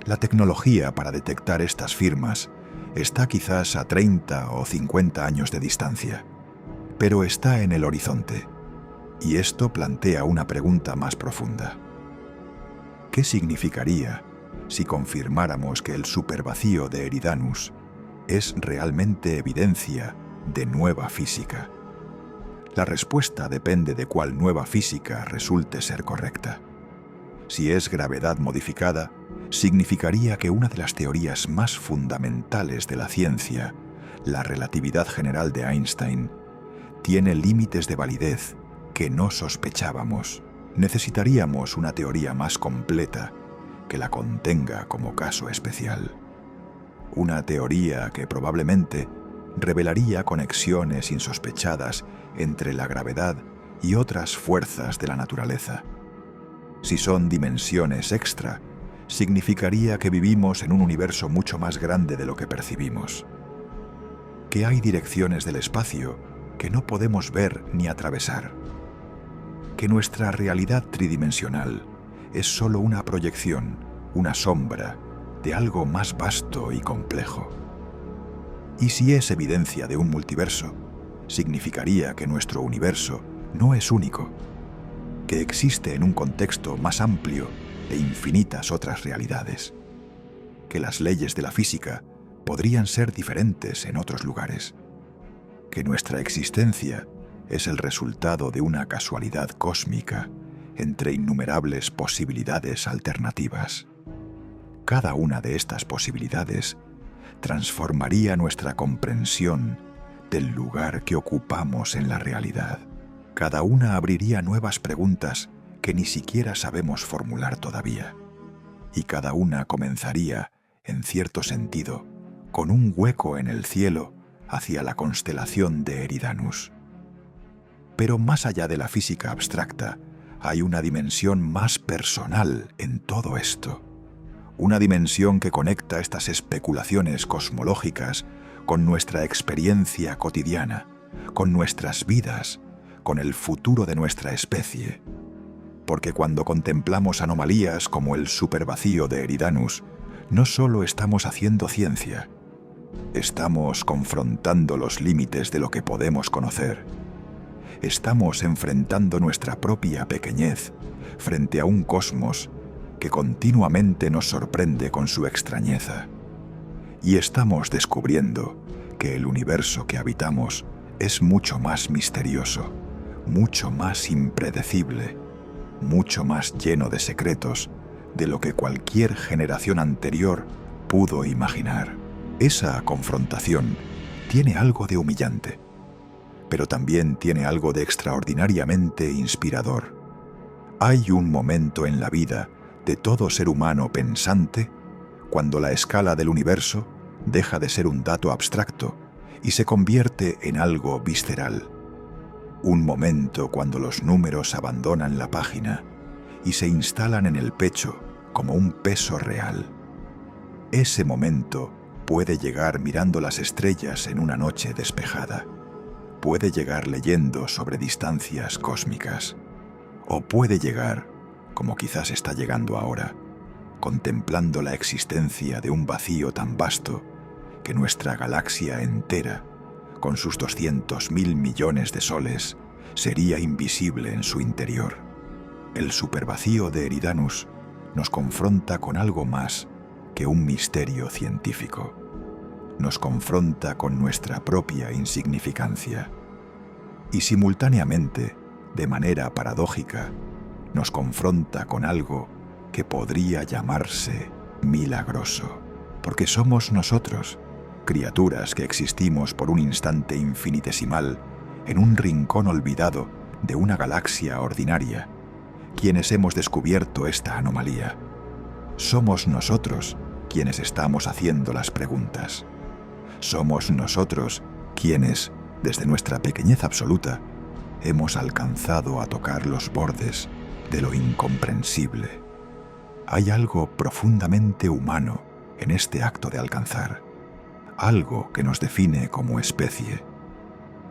La tecnología para detectar estas firmas está quizás a 30 o 50 años de distancia, pero está en el horizonte, y esto plantea una pregunta más profunda. ¿Qué significaría si confirmáramos que el supervacío de Eridanus es realmente evidencia de nueva física? La respuesta depende de cuál nueva física resulte ser correcta. Si es gravedad modificada, significaría que una de las teorías más fundamentales de la ciencia, la relatividad general de Einstein, tiene límites de validez que no sospechábamos. Necesitaríamos una teoría más completa que la contenga como caso especial. Una teoría que probablemente revelaría conexiones insospechadas entre la gravedad y otras fuerzas de la naturaleza. Si son dimensiones extra, significaría que vivimos en un universo mucho más grande de lo que percibimos. Que hay direcciones del espacio que no podemos ver ni atravesar. Que nuestra realidad tridimensional es solo una proyección, una sombra de algo más vasto y complejo. Y si es evidencia de un multiverso, significaría que nuestro universo no es único, que existe en un contexto más amplio de infinitas otras realidades, que las leyes de la física podrían ser diferentes en otros lugares, que nuestra existencia es el resultado de una casualidad cósmica entre innumerables posibilidades alternativas. Cada una de estas posibilidades transformaría nuestra comprensión del lugar que ocupamos en la realidad. Cada una abriría nuevas preguntas que ni siquiera sabemos formular todavía. Y cada una comenzaría, en cierto sentido, con un hueco en el cielo hacia la constelación de Eridanus. Pero más allá de la física abstracta, hay una dimensión más personal en todo esto. Una dimensión que conecta estas especulaciones cosmológicas con nuestra experiencia cotidiana, con nuestras vidas, con el futuro de nuestra especie. Porque cuando contemplamos anomalías como el supervacío de Eridanus, no solo estamos haciendo ciencia, estamos confrontando los límites de lo que podemos conocer. Estamos enfrentando nuestra propia pequeñez frente a un cosmos que continuamente nos sorprende con su extrañeza. Y estamos descubriendo que el universo que habitamos es mucho más misterioso, mucho más impredecible, mucho más lleno de secretos de lo que cualquier generación anterior pudo imaginar. Esa confrontación tiene algo de humillante, pero también tiene algo de extraordinariamente inspirador. Hay un momento en la vida de todo ser humano pensante cuando la escala del universo deja de ser un dato abstracto y se convierte en algo visceral. Un momento cuando los números abandonan la página y se instalan en el pecho como un peso real. Ese momento puede llegar mirando las estrellas en una noche despejada. Puede llegar leyendo sobre distancias cósmicas. O puede llegar, como quizás está llegando ahora, contemplando la existencia de un vacío tan vasto que nuestra galaxia entera, con sus 200.000 millones de soles, sería invisible en su interior. El supervacío de Eridanus nos confronta con algo más que un misterio científico. Nos confronta con nuestra propia insignificancia. Y simultáneamente, de manera paradójica, nos confronta con algo que podría llamarse milagroso. Porque somos nosotros, criaturas que existimos por un instante infinitesimal en un rincón olvidado de una galaxia ordinaria, quienes hemos descubierto esta anomalía. Somos nosotros quienes estamos haciendo las preguntas. Somos nosotros quienes, desde nuestra pequeñez absoluta, hemos alcanzado a tocar los bordes de lo incomprensible. Hay algo profundamente humano en este acto de alcanzar, algo que nos define como especie.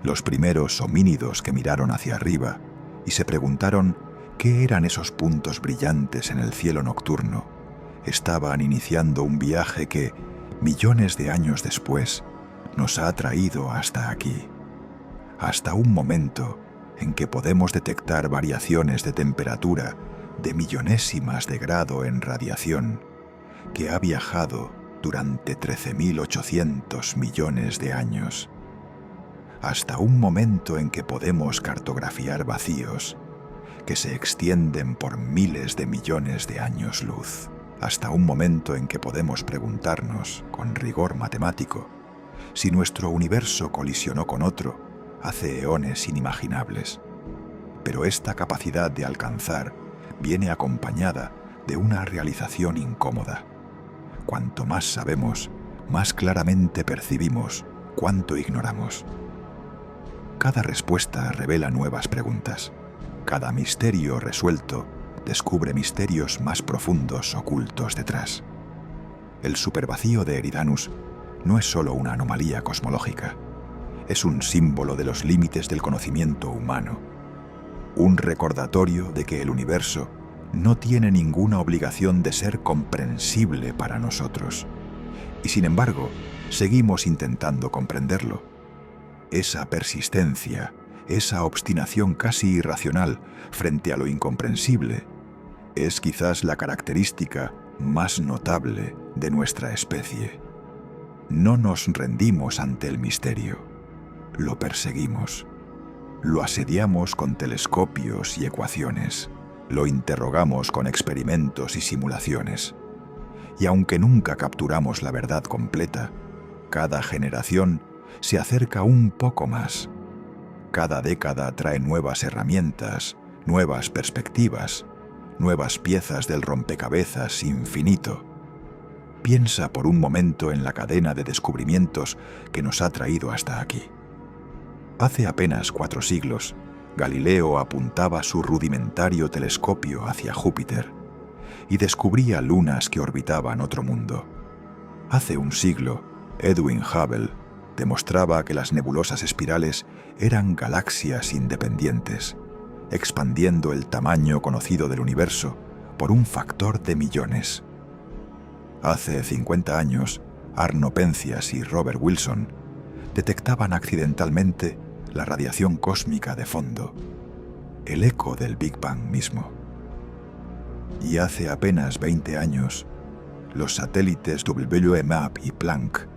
Los primeros homínidos que miraron hacia arriba y se preguntaron qué eran esos puntos brillantes en el cielo nocturno, estaban iniciando un viaje que, millones de años después, nos ha traído hasta aquí, hasta un momento en que podemos detectar variaciones de temperatura de millonésimas de grado en radiación, que ha viajado durante 13.800 millones de años, hasta un momento en que podemos cartografiar vacíos que se extienden por miles de millones de años luz, hasta un momento en que podemos preguntarnos, con rigor matemático, si nuestro universo colisionó con otro hace eones inimaginables. Pero esta capacidad de alcanzar viene acompañada de una realización incómoda. Cuanto más sabemos, más claramente percibimos cuánto ignoramos. Cada respuesta revela nuevas preguntas. Cada misterio resuelto descubre misterios más profundos ocultos detrás. El supervacío de Eridanus no es solo una anomalía cosmológica, es un símbolo de los límites del conocimiento humano, un recordatorio de que el universo no tiene ninguna obligación de ser comprensible para nosotros, y sin embargo, seguimos intentando comprenderlo. Esa persistencia, esa obstinación casi irracional frente a lo incomprensible, es quizás la característica más notable de nuestra especie. No nos rendimos ante el misterio, lo perseguimos, lo asediamos con telescopios y ecuaciones, lo interrogamos con experimentos y simulaciones. Y aunque nunca capturamos la verdad completa, cada generación se acerca un poco más. Cada década trae nuevas herramientas, nuevas perspectivas, nuevas piezas del rompecabezas infinito. Piensa por un momento en la cadena de descubrimientos que nos ha traído hasta aquí. Hace apenas 4 siglos, Galileo apuntaba su rudimentario telescopio hacia Júpiter y descubría lunas que orbitaban otro mundo. Hace un siglo, Edwin Hubble demostraba que las nebulosas espirales eran galaxias independientes, expandiendo el tamaño conocido del universo por un factor de millones. Hace 50 años, Arno Penzias y Robert Wilson detectaban accidentalmente la radiación cósmica de fondo, el eco del Big Bang mismo. Y hace apenas 20 años, los satélites WMAP y Planck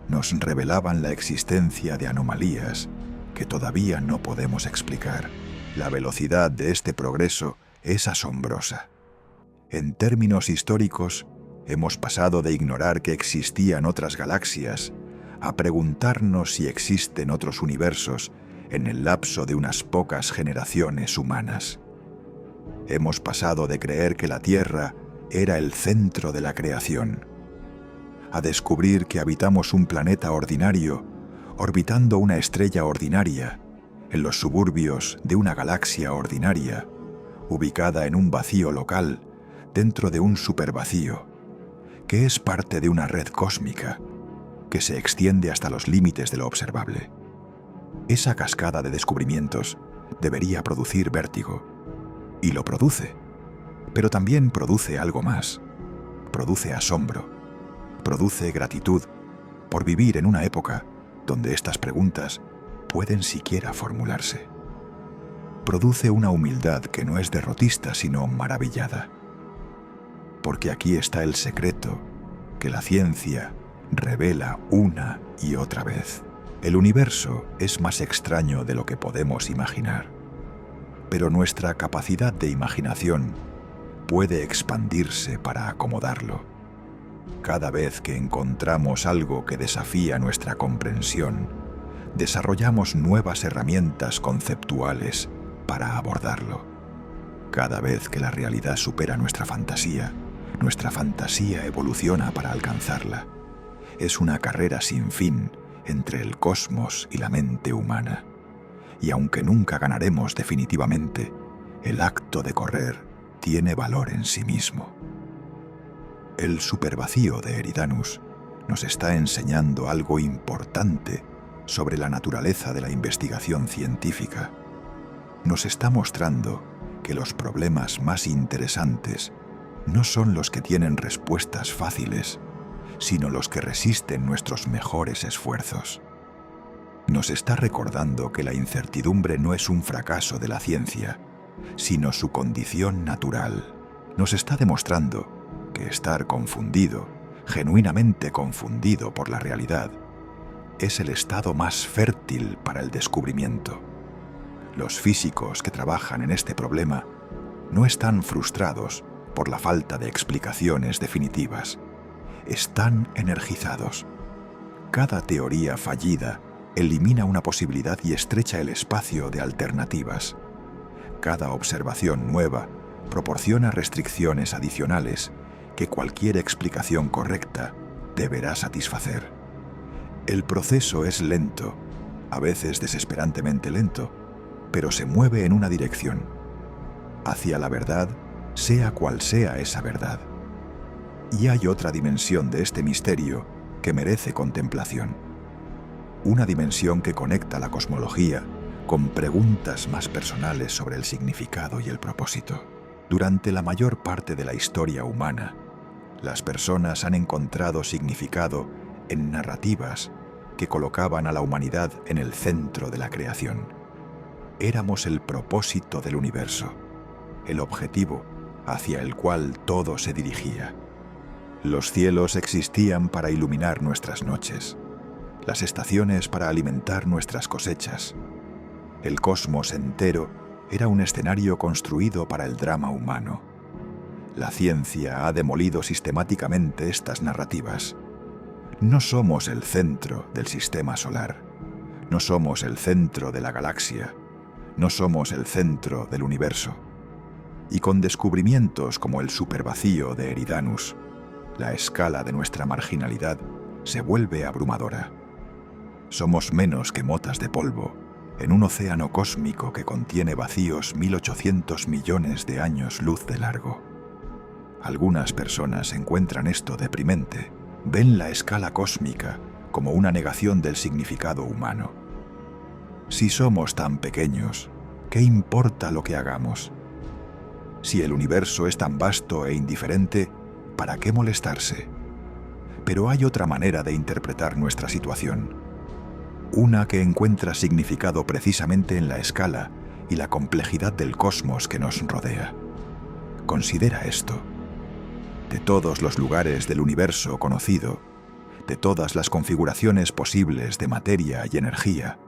nos revelaban la existencia de anomalías que todavía no podemos explicar. La velocidad de este progreso es asombrosa. En términos históricos, hemos pasado de ignorar que existían otras galaxias a preguntarnos si existen otros universos en el lapso de unas pocas generaciones humanas. Hemos pasado de creer que la Tierra era el centro de la creación, a descubrir que habitamos un planeta ordinario, orbitando una estrella ordinaria, en los suburbios de una galaxia ordinaria, ubicada en un vacío local, dentro de un supervacío, que es parte de una red cósmica, que se extiende hasta los límites de lo observable. Esa cascada de descubrimientos debería producir vértigo, y lo produce, pero también produce algo más. Produce asombro, produce gratitud por vivir en una época donde estas preguntas pueden siquiera formularse. Produce una humildad que no es derrotista sino maravillada, porque aquí está el secreto que la ciencia revela una y otra vez. El universo es más extraño de lo que podemos imaginar, pero nuestra capacidad de imaginación puede expandirse para acomodarlo. Cada vez que encontramos algo que desafía nuestra comprensión, desarrollamos nuevas herramientas conceptuales para abordarlo. Cada vez que la realidad supera nuestra fantasía evoluciona para alcanzarla. Es una carrera sin fin entre el cosmos y la mente humana. Y aunque nunca ganaremos definitivamente, el acto de correr tiene valor en sí mismo. El supervacío de Eridanus nos está enseñando algo importante sobre la naturaleza de la investigación científica. Nos está mostrando que los problemas más interesantes no son los que tienen respuestas fáciles, sino los que resisten nuestros mejores esfuerzos. Nos está recordando que la incertidumbre no es un fracaso de la ciencia, sino su condición natural. Nos está demostrando que estar confundido, genuinamente confundido por la realidad, es el estado más fértil para el descubrimiento. Los físicos que trabajan en este problema no están frustrados por la falta de explicaciones definitivas. Están energizados. Cada teoría fallida elimina una posibilidad y estrecha el espacio de alternativas. Cada observación nueva proporciona restricciones adicionales que cualquier explicación correcta deberá satisfacer. El proceso es lento, a veces desesperantemente lento, pero se mueve en una dirección, hacia la verdad, sea cual sea esa verdad. Y hay otra dimensión de este misterio que merece contemplación. Una dimensión que conecta la cosmología con preguntas más personales sobre el significado y el propósito. Durante la mayor parte de la historia humana, las personas han encontrado significado en narrativas que colocaban a la humanidad en el centro de la creación. Éramos el propósito del universo, el objetivo hacia el cual todo se dirigía. Los cielos existían para iluminar nuestras noches, las estaciones para alimentar nuestras cosechas. El cosmos entero era un escenario construido para el drama humano. La ciencia ha demolido sistemáticamente estas narrativas. No somos el centro del sistema solar, no somos el centro de la galaxia, no somos el centro del universo. Y con descubrimientos como el supervacío de Eridanus, la escala de nuestra marginalidad se vuelve abrumadora. Somos menos que motas de polvo en un océano cósmico que contiene vacíos 1800 millones de años luz de largo. Algunas personas encuentran esto deprimente, ven la escala cósmica como una negación del significado humano. Si somos tan pequeños, ¿qué importa lo que hagamos? Si el universo es tan vasto e indiferente, ¿para qué molestarse? Pero hay otra manera de interpretar nuestra situación. Una que encuentra significado precisamente en la escala y la complejidad del cosmos que nos rodea. Considera esto. De todos los lugares del universo conocido, de todas las configuraciones posibles de materia y energía,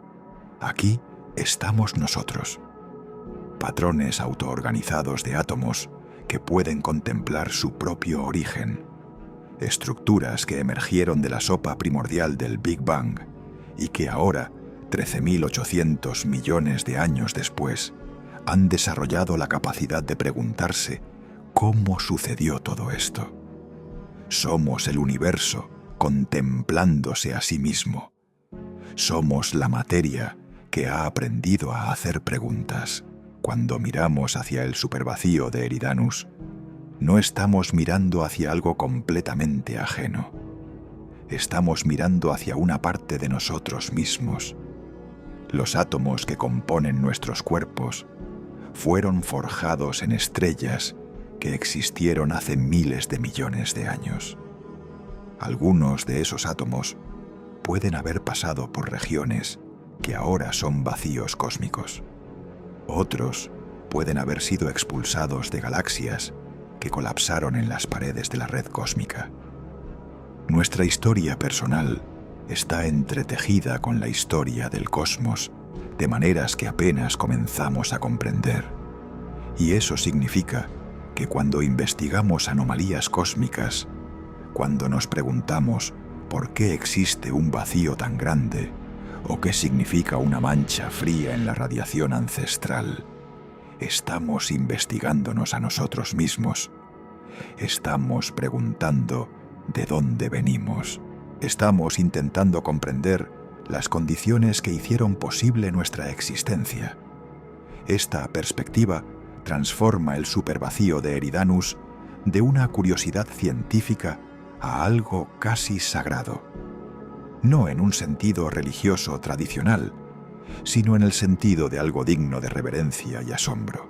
aquí estamos nosotros. Patrones autoorganizados de átomos que pueden contemplar su propio origen. Estructuras que emergieron de la sopa primordial del Big Bang y que ahora, 13.800 millones de años después, han desarrollado la capacidad de preguntarse ¿cómo sucedió todo esto? Somos el universo contemplándose a sí mismo. Somos la materia que ha aprendido a hacer preguntas. Cuando miramos hacia el supervacío de Eridanus, no estamos mirando hacia algo completamente ajeno. Estamos mirando hacia una parte de nosotros mismos. Los átomos que componen nuestros cuerpos fueron forjados en estrellas que existieron hace miles de millones de años. Algunos de esos átomos pueden haber pasado por regiones que ahora son vacíos cósmicos. Otros pueden haber sido expulsados de galaxias que colapsaron en las paredes de la red cósmica. Nuestra historia personal está entretejida con la historia del cosmos de maneras que apenas comenzamos a comprender. Y eso significa que cuando investigamos anomalías cósmicas, cuando nos preguntamos por qué existe un vacío tan grande o qué significa una mancha fría en la radiación ancestral, estamos investigándonos a nosotros mismos. Estamos preguntando de dónde venimos. Estamos intentando comprender las condiciones que hicieron posible nuestra existencia. Esta perspectiva transforma el supervacío de Eridanus de una curiosidad científica a algo casi sagrado. No en un sentido religioso tradicional, sino en el sentido de algo digno de reverencia y asombro.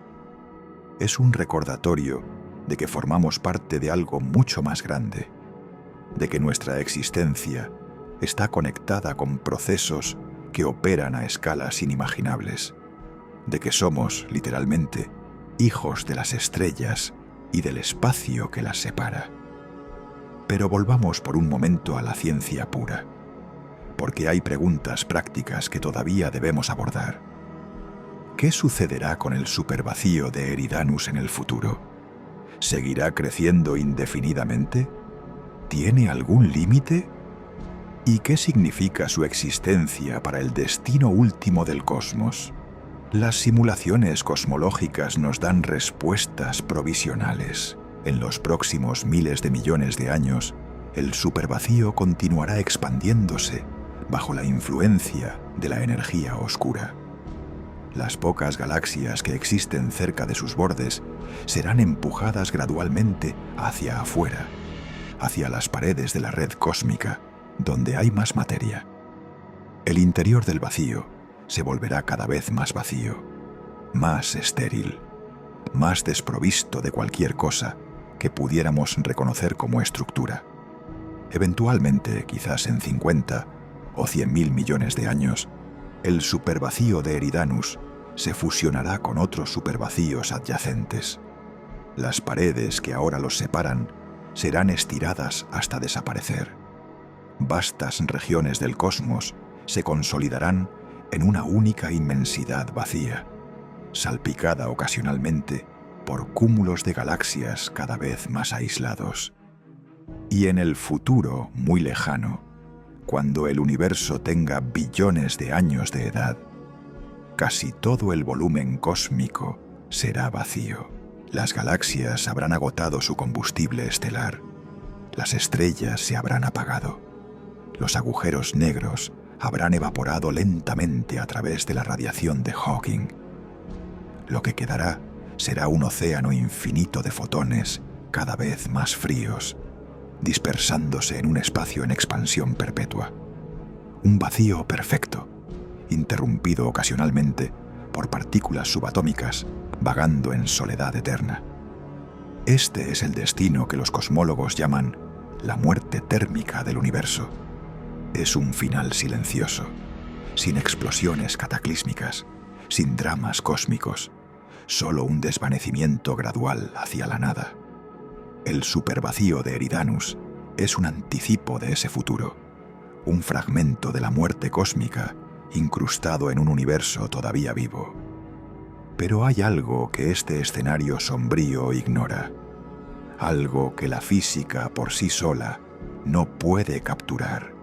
Es un recordatorio de que formamos parte de algo mucho más grande, de que nuestra existencia está conectada con procesos que operan a escalas inimaginables, de que somos, literalmente, hijos de las estrellas y del espacio que las separa. Pero volvamos por un momento a la ciencia pura, porque hay preguntas prácticas que todavía debemos abordar. ¿Qué sucederá con el supervacío de Eridanus en el futuro? ¿Seguirá creciendo indefinidamente? ¿Tiene algún límite? ¿Y qué significa su existencia para el destino último del cosmos? Las simulaciones cosmológicas nos dan respuestas provisionales. En los próximos miles de millones de años, el supervacío continuará expandiéndose bajo la influencia de la energía oscura. Las pocas galaxias que existen cerca de sus bordes serán empujadas gradualmente hacia afuera, hacia las paredes de la red cósmica, donde hay más materia. El interior del vacío se volverá cada vez más vacío, más estéril, más desprovisto de cualquier cosa que pudiéramos reconocer como estructura. Eventualmente, quizás en 50 o 100.000 millones de años, el supervacío de Eridanus se fusionará con otros supervacíos adyacentes. Las paredes que ahora los separan serán estiradas hasta desaparecer. Vastas regiones del cosmos se consolidarán en una única inmensidad vacía, salpicada ocasionalmente por cúmulos de galaxias cada vez más aislados. Y en el futuro muy lejano, cuando el universo tenga billones de años de edad, casi todo el volumen cósmico será vacío. Las galaxias habrán agotado su combustible estelar. Las estrellas se habrán apagado. Los agujeros negros habrán evaporado lentamente a través de la radiación de Hawking. Lo que quedará será un océano infinito de fotones cada vez más fríos, dispersándose en un espacio en expansión perpetua. Un vacío perfecto, interrumpido ocasionalmente por partículas subatómicas vagando en soledad eterna. Este es el destino que los cosmólogos llaman la muerte térmica del universo. Es un final silencioso, sin explosiones cataclísmicas, sin dramas cósmicos, solo un desvanecimiento gradual hacia la nada. El supervacío de Eridanus es un anticipo de ese futuro, un fragmento de la muerte cósmica incrustado en un universo todavía vivo. Pero hay algo que este escenario sombrío ignora, algo que la física por sí sola no puede capturar.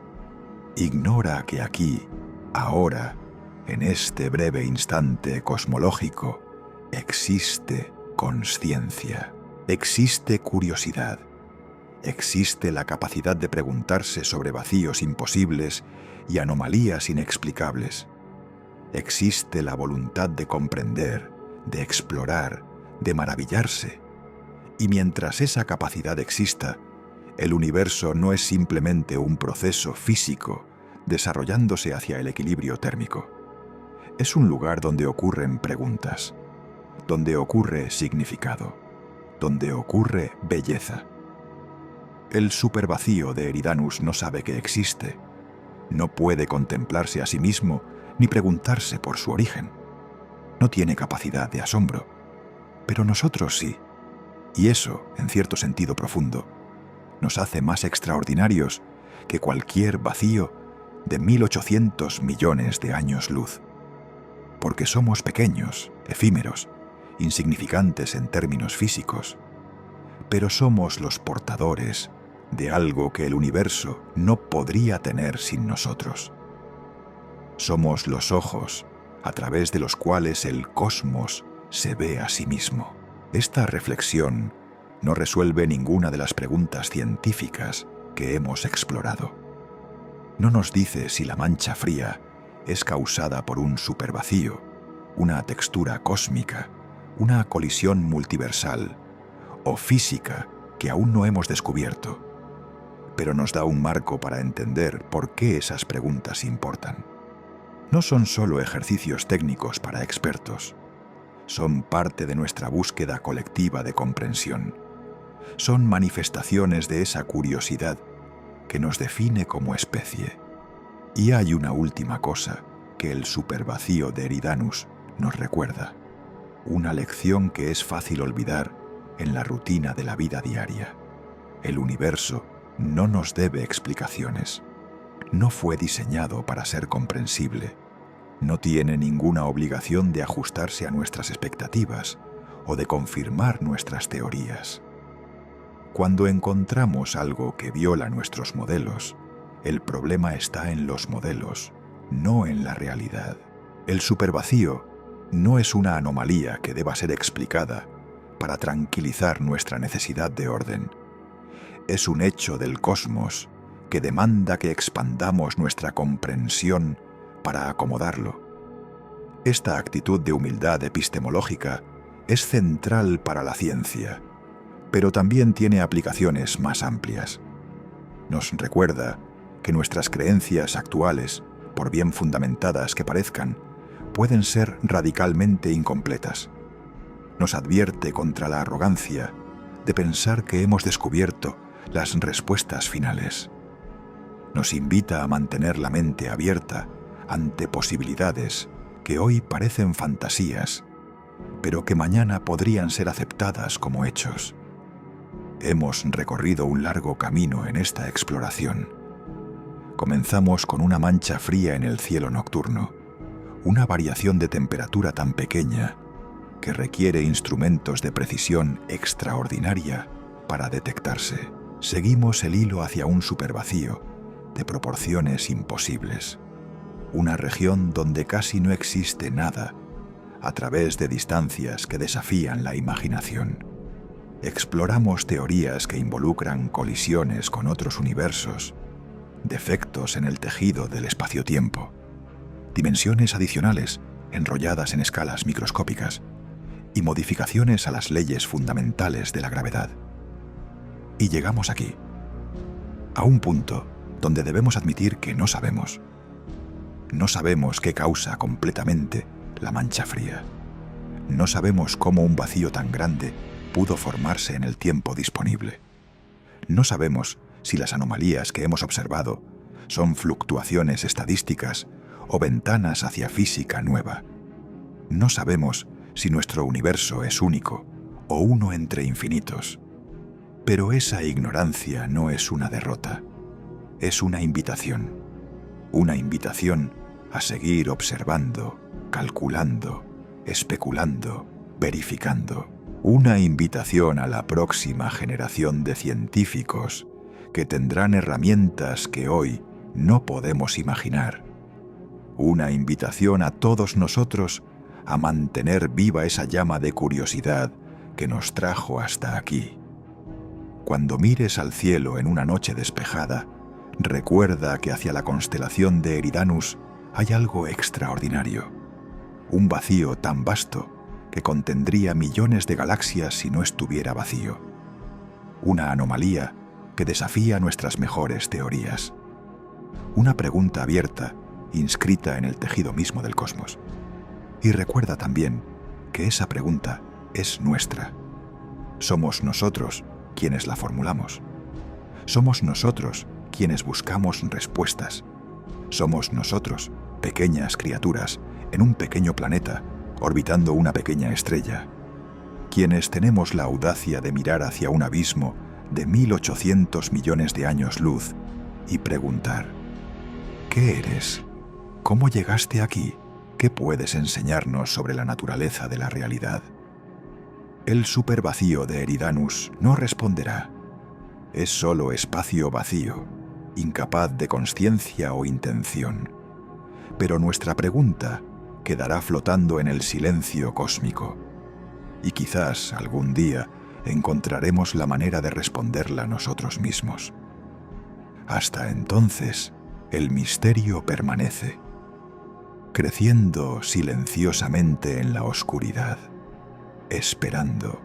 Ignora que aquí, ahora, en este breve instante cosmológico, existe consciencia, existe curiosidad, existe la capacidad de preguntarse sobre vacíos imposibles y anomalías inexplicables. Existe la voluntad de comprender, de explorar, de maravillarse. Y mientras esa capacidad exista, el universo no es simplemente un proceso físico desarrollándose hacia el equilibrio térmico. Es un lugar donde ocurren preguntas, donde ocurre significado, donde ocurre belleza. El supervacío de Eridanus no sabe que existe, no puede contemplarse a sí mismo ni preguntarse por su origen. No tiene capacidad de asombro, pero nosotros sí, y eso, en cierto sentido profundo, nos hace más extraordinarios que cualquier vacío de 1800 millones de años luz. Porque somos pequeños, efímeros, insignificantes en términos físicos, pero somos los portadores de algo que el universo no podría tener sin nosotros. Somos los ojos a través de los cuales el cosmos se ve a sí mismo. Esta reflexión no resuelve ninguna de las preguntas científicas que hemos explorado. No nos dice si la mancha fría es causada por un supervacío, una textura cósmica, una colisión multiversal o física que aún no hemos descubierto, pero nos da un marco para entender por qué esas preguntas importan. No son solo ejercicios técnicos para expertos, son parte de nuestra búsqueda colectiva de comprensión. Son manifestaciones de esa curiosidad que nos define como especie. Y hay una última cosa que el supervacío de Eridanus nos recuerda, una lección que es fácil olvidar en la rutina de la vida diaria. El universo no nos debe explicaciones. No fue diseñado para ser comprensible. No tiene ninguna obligación de ajustarse a nuestras expectativas o de confirmar nuestras teorías. Cuando encontramos algo que viola nuestros modelos, el problema está en los modelos, no en la realidad. El supervacío no es una anomalía que deba ser explicada para tranquilizar nuestra necesidad de orden. Es un hecho del cosmos que demanda que expandamos nuestra comprensión para acomodarlo. Esta actitud de humildad epistemológica es central para la ciencia, pero también tiene aplicaciones más amplias. Nos recuerda que nuestras creencias actuales, por bien fundamentadas que parezcan, pueden ser radicalmente incompletas. Nos advierte contra la arrogancia de pensar que hemos descubierto las respuestas finales. Nos invita a mantener la mente abierta ante posibilidades que hoy parecen fantasías, pero que mañana podrían ser aceptadas como hechos. Hemos recorrido un largo camino en esta exploración. Comenzamos con una mancha fría en el cielo nocturno, una variación de temperatura tan pequeña que requiere instrumentos de precisión extraordinaria para detectarse. Seguimos el hilo hacia un supervacío de proporciones imposibles, una región donde casi no existe nada, a través de distancias que desafían la imaginación. exploramos teorías que involucran colisiones con otros universos, defectos en el tejido del espacio-tiempo, dimensiones adicionales enrolladas en escalas microscópicas y modificaciones a las leyes fundamentales de la gravedad. Y llegamos aquí, a un punto donde debemos admitir que no sabemos. No sabemos qué causa completamente la mancha fría. No sabemos cómo un vacío tan grande pudo formarse en el tiempo disponible. No sabemos si las anomalías que hemos observado son fluctuaciones estadísticas o ventanas hacia física nueva. No sabemos si nuestro universo es único o uno entre infinitos. Pero esa ignorancia no es una derrota, es una invitación a seguir observando, calculando, especulando, verificando. Una invitación a la próxima generación de científicos que tendrán herramientas que hoy no podemos imaginar. Una invitación a todos nosotros a mantener viva esa llama de curiosidad que nos trajo hasta aquí. Cuando mires al cielo en una noche despejada, recuerda que hacia la constelación de Eridanus hay algo extraordinario. Un vacío tan vasto que contendría millones de galaxias si no estuviera vacío. Una anomalía que desafía nuestras mejores teorías. Una pregunta abierta, inscrita en el tejido mismo del cosmos. Y recuerda también que esa pregunta es nuestra. Somos nosotros quienes la formulamos. Somos nosotros quienes buscamos respuestas. Somos nosotros, pequeñas criaturas, en un pequeño planeta, orbitando una pequeña estrella, quienes tenemos la audacia de mirar hacia un abismo de 1800 millones de años luz y preguntar: ¿qué eres? ¿Cómo llegaste aquí? ¿Qué puedes enseñarnos sobre la naturaleza de la realidad? El supervacío de Eridanus no responderá. Es solo espacio vacío, incapaz de conciencia o intención. Pero nuestra pregunta quedará flotando en el silencio cósmico. Y quizás algún día encontraremos la manera de responderla nosotros mismos. Hasta entonces, el misterio permanece, creciendo silenciosamente en la oscuridad, esperando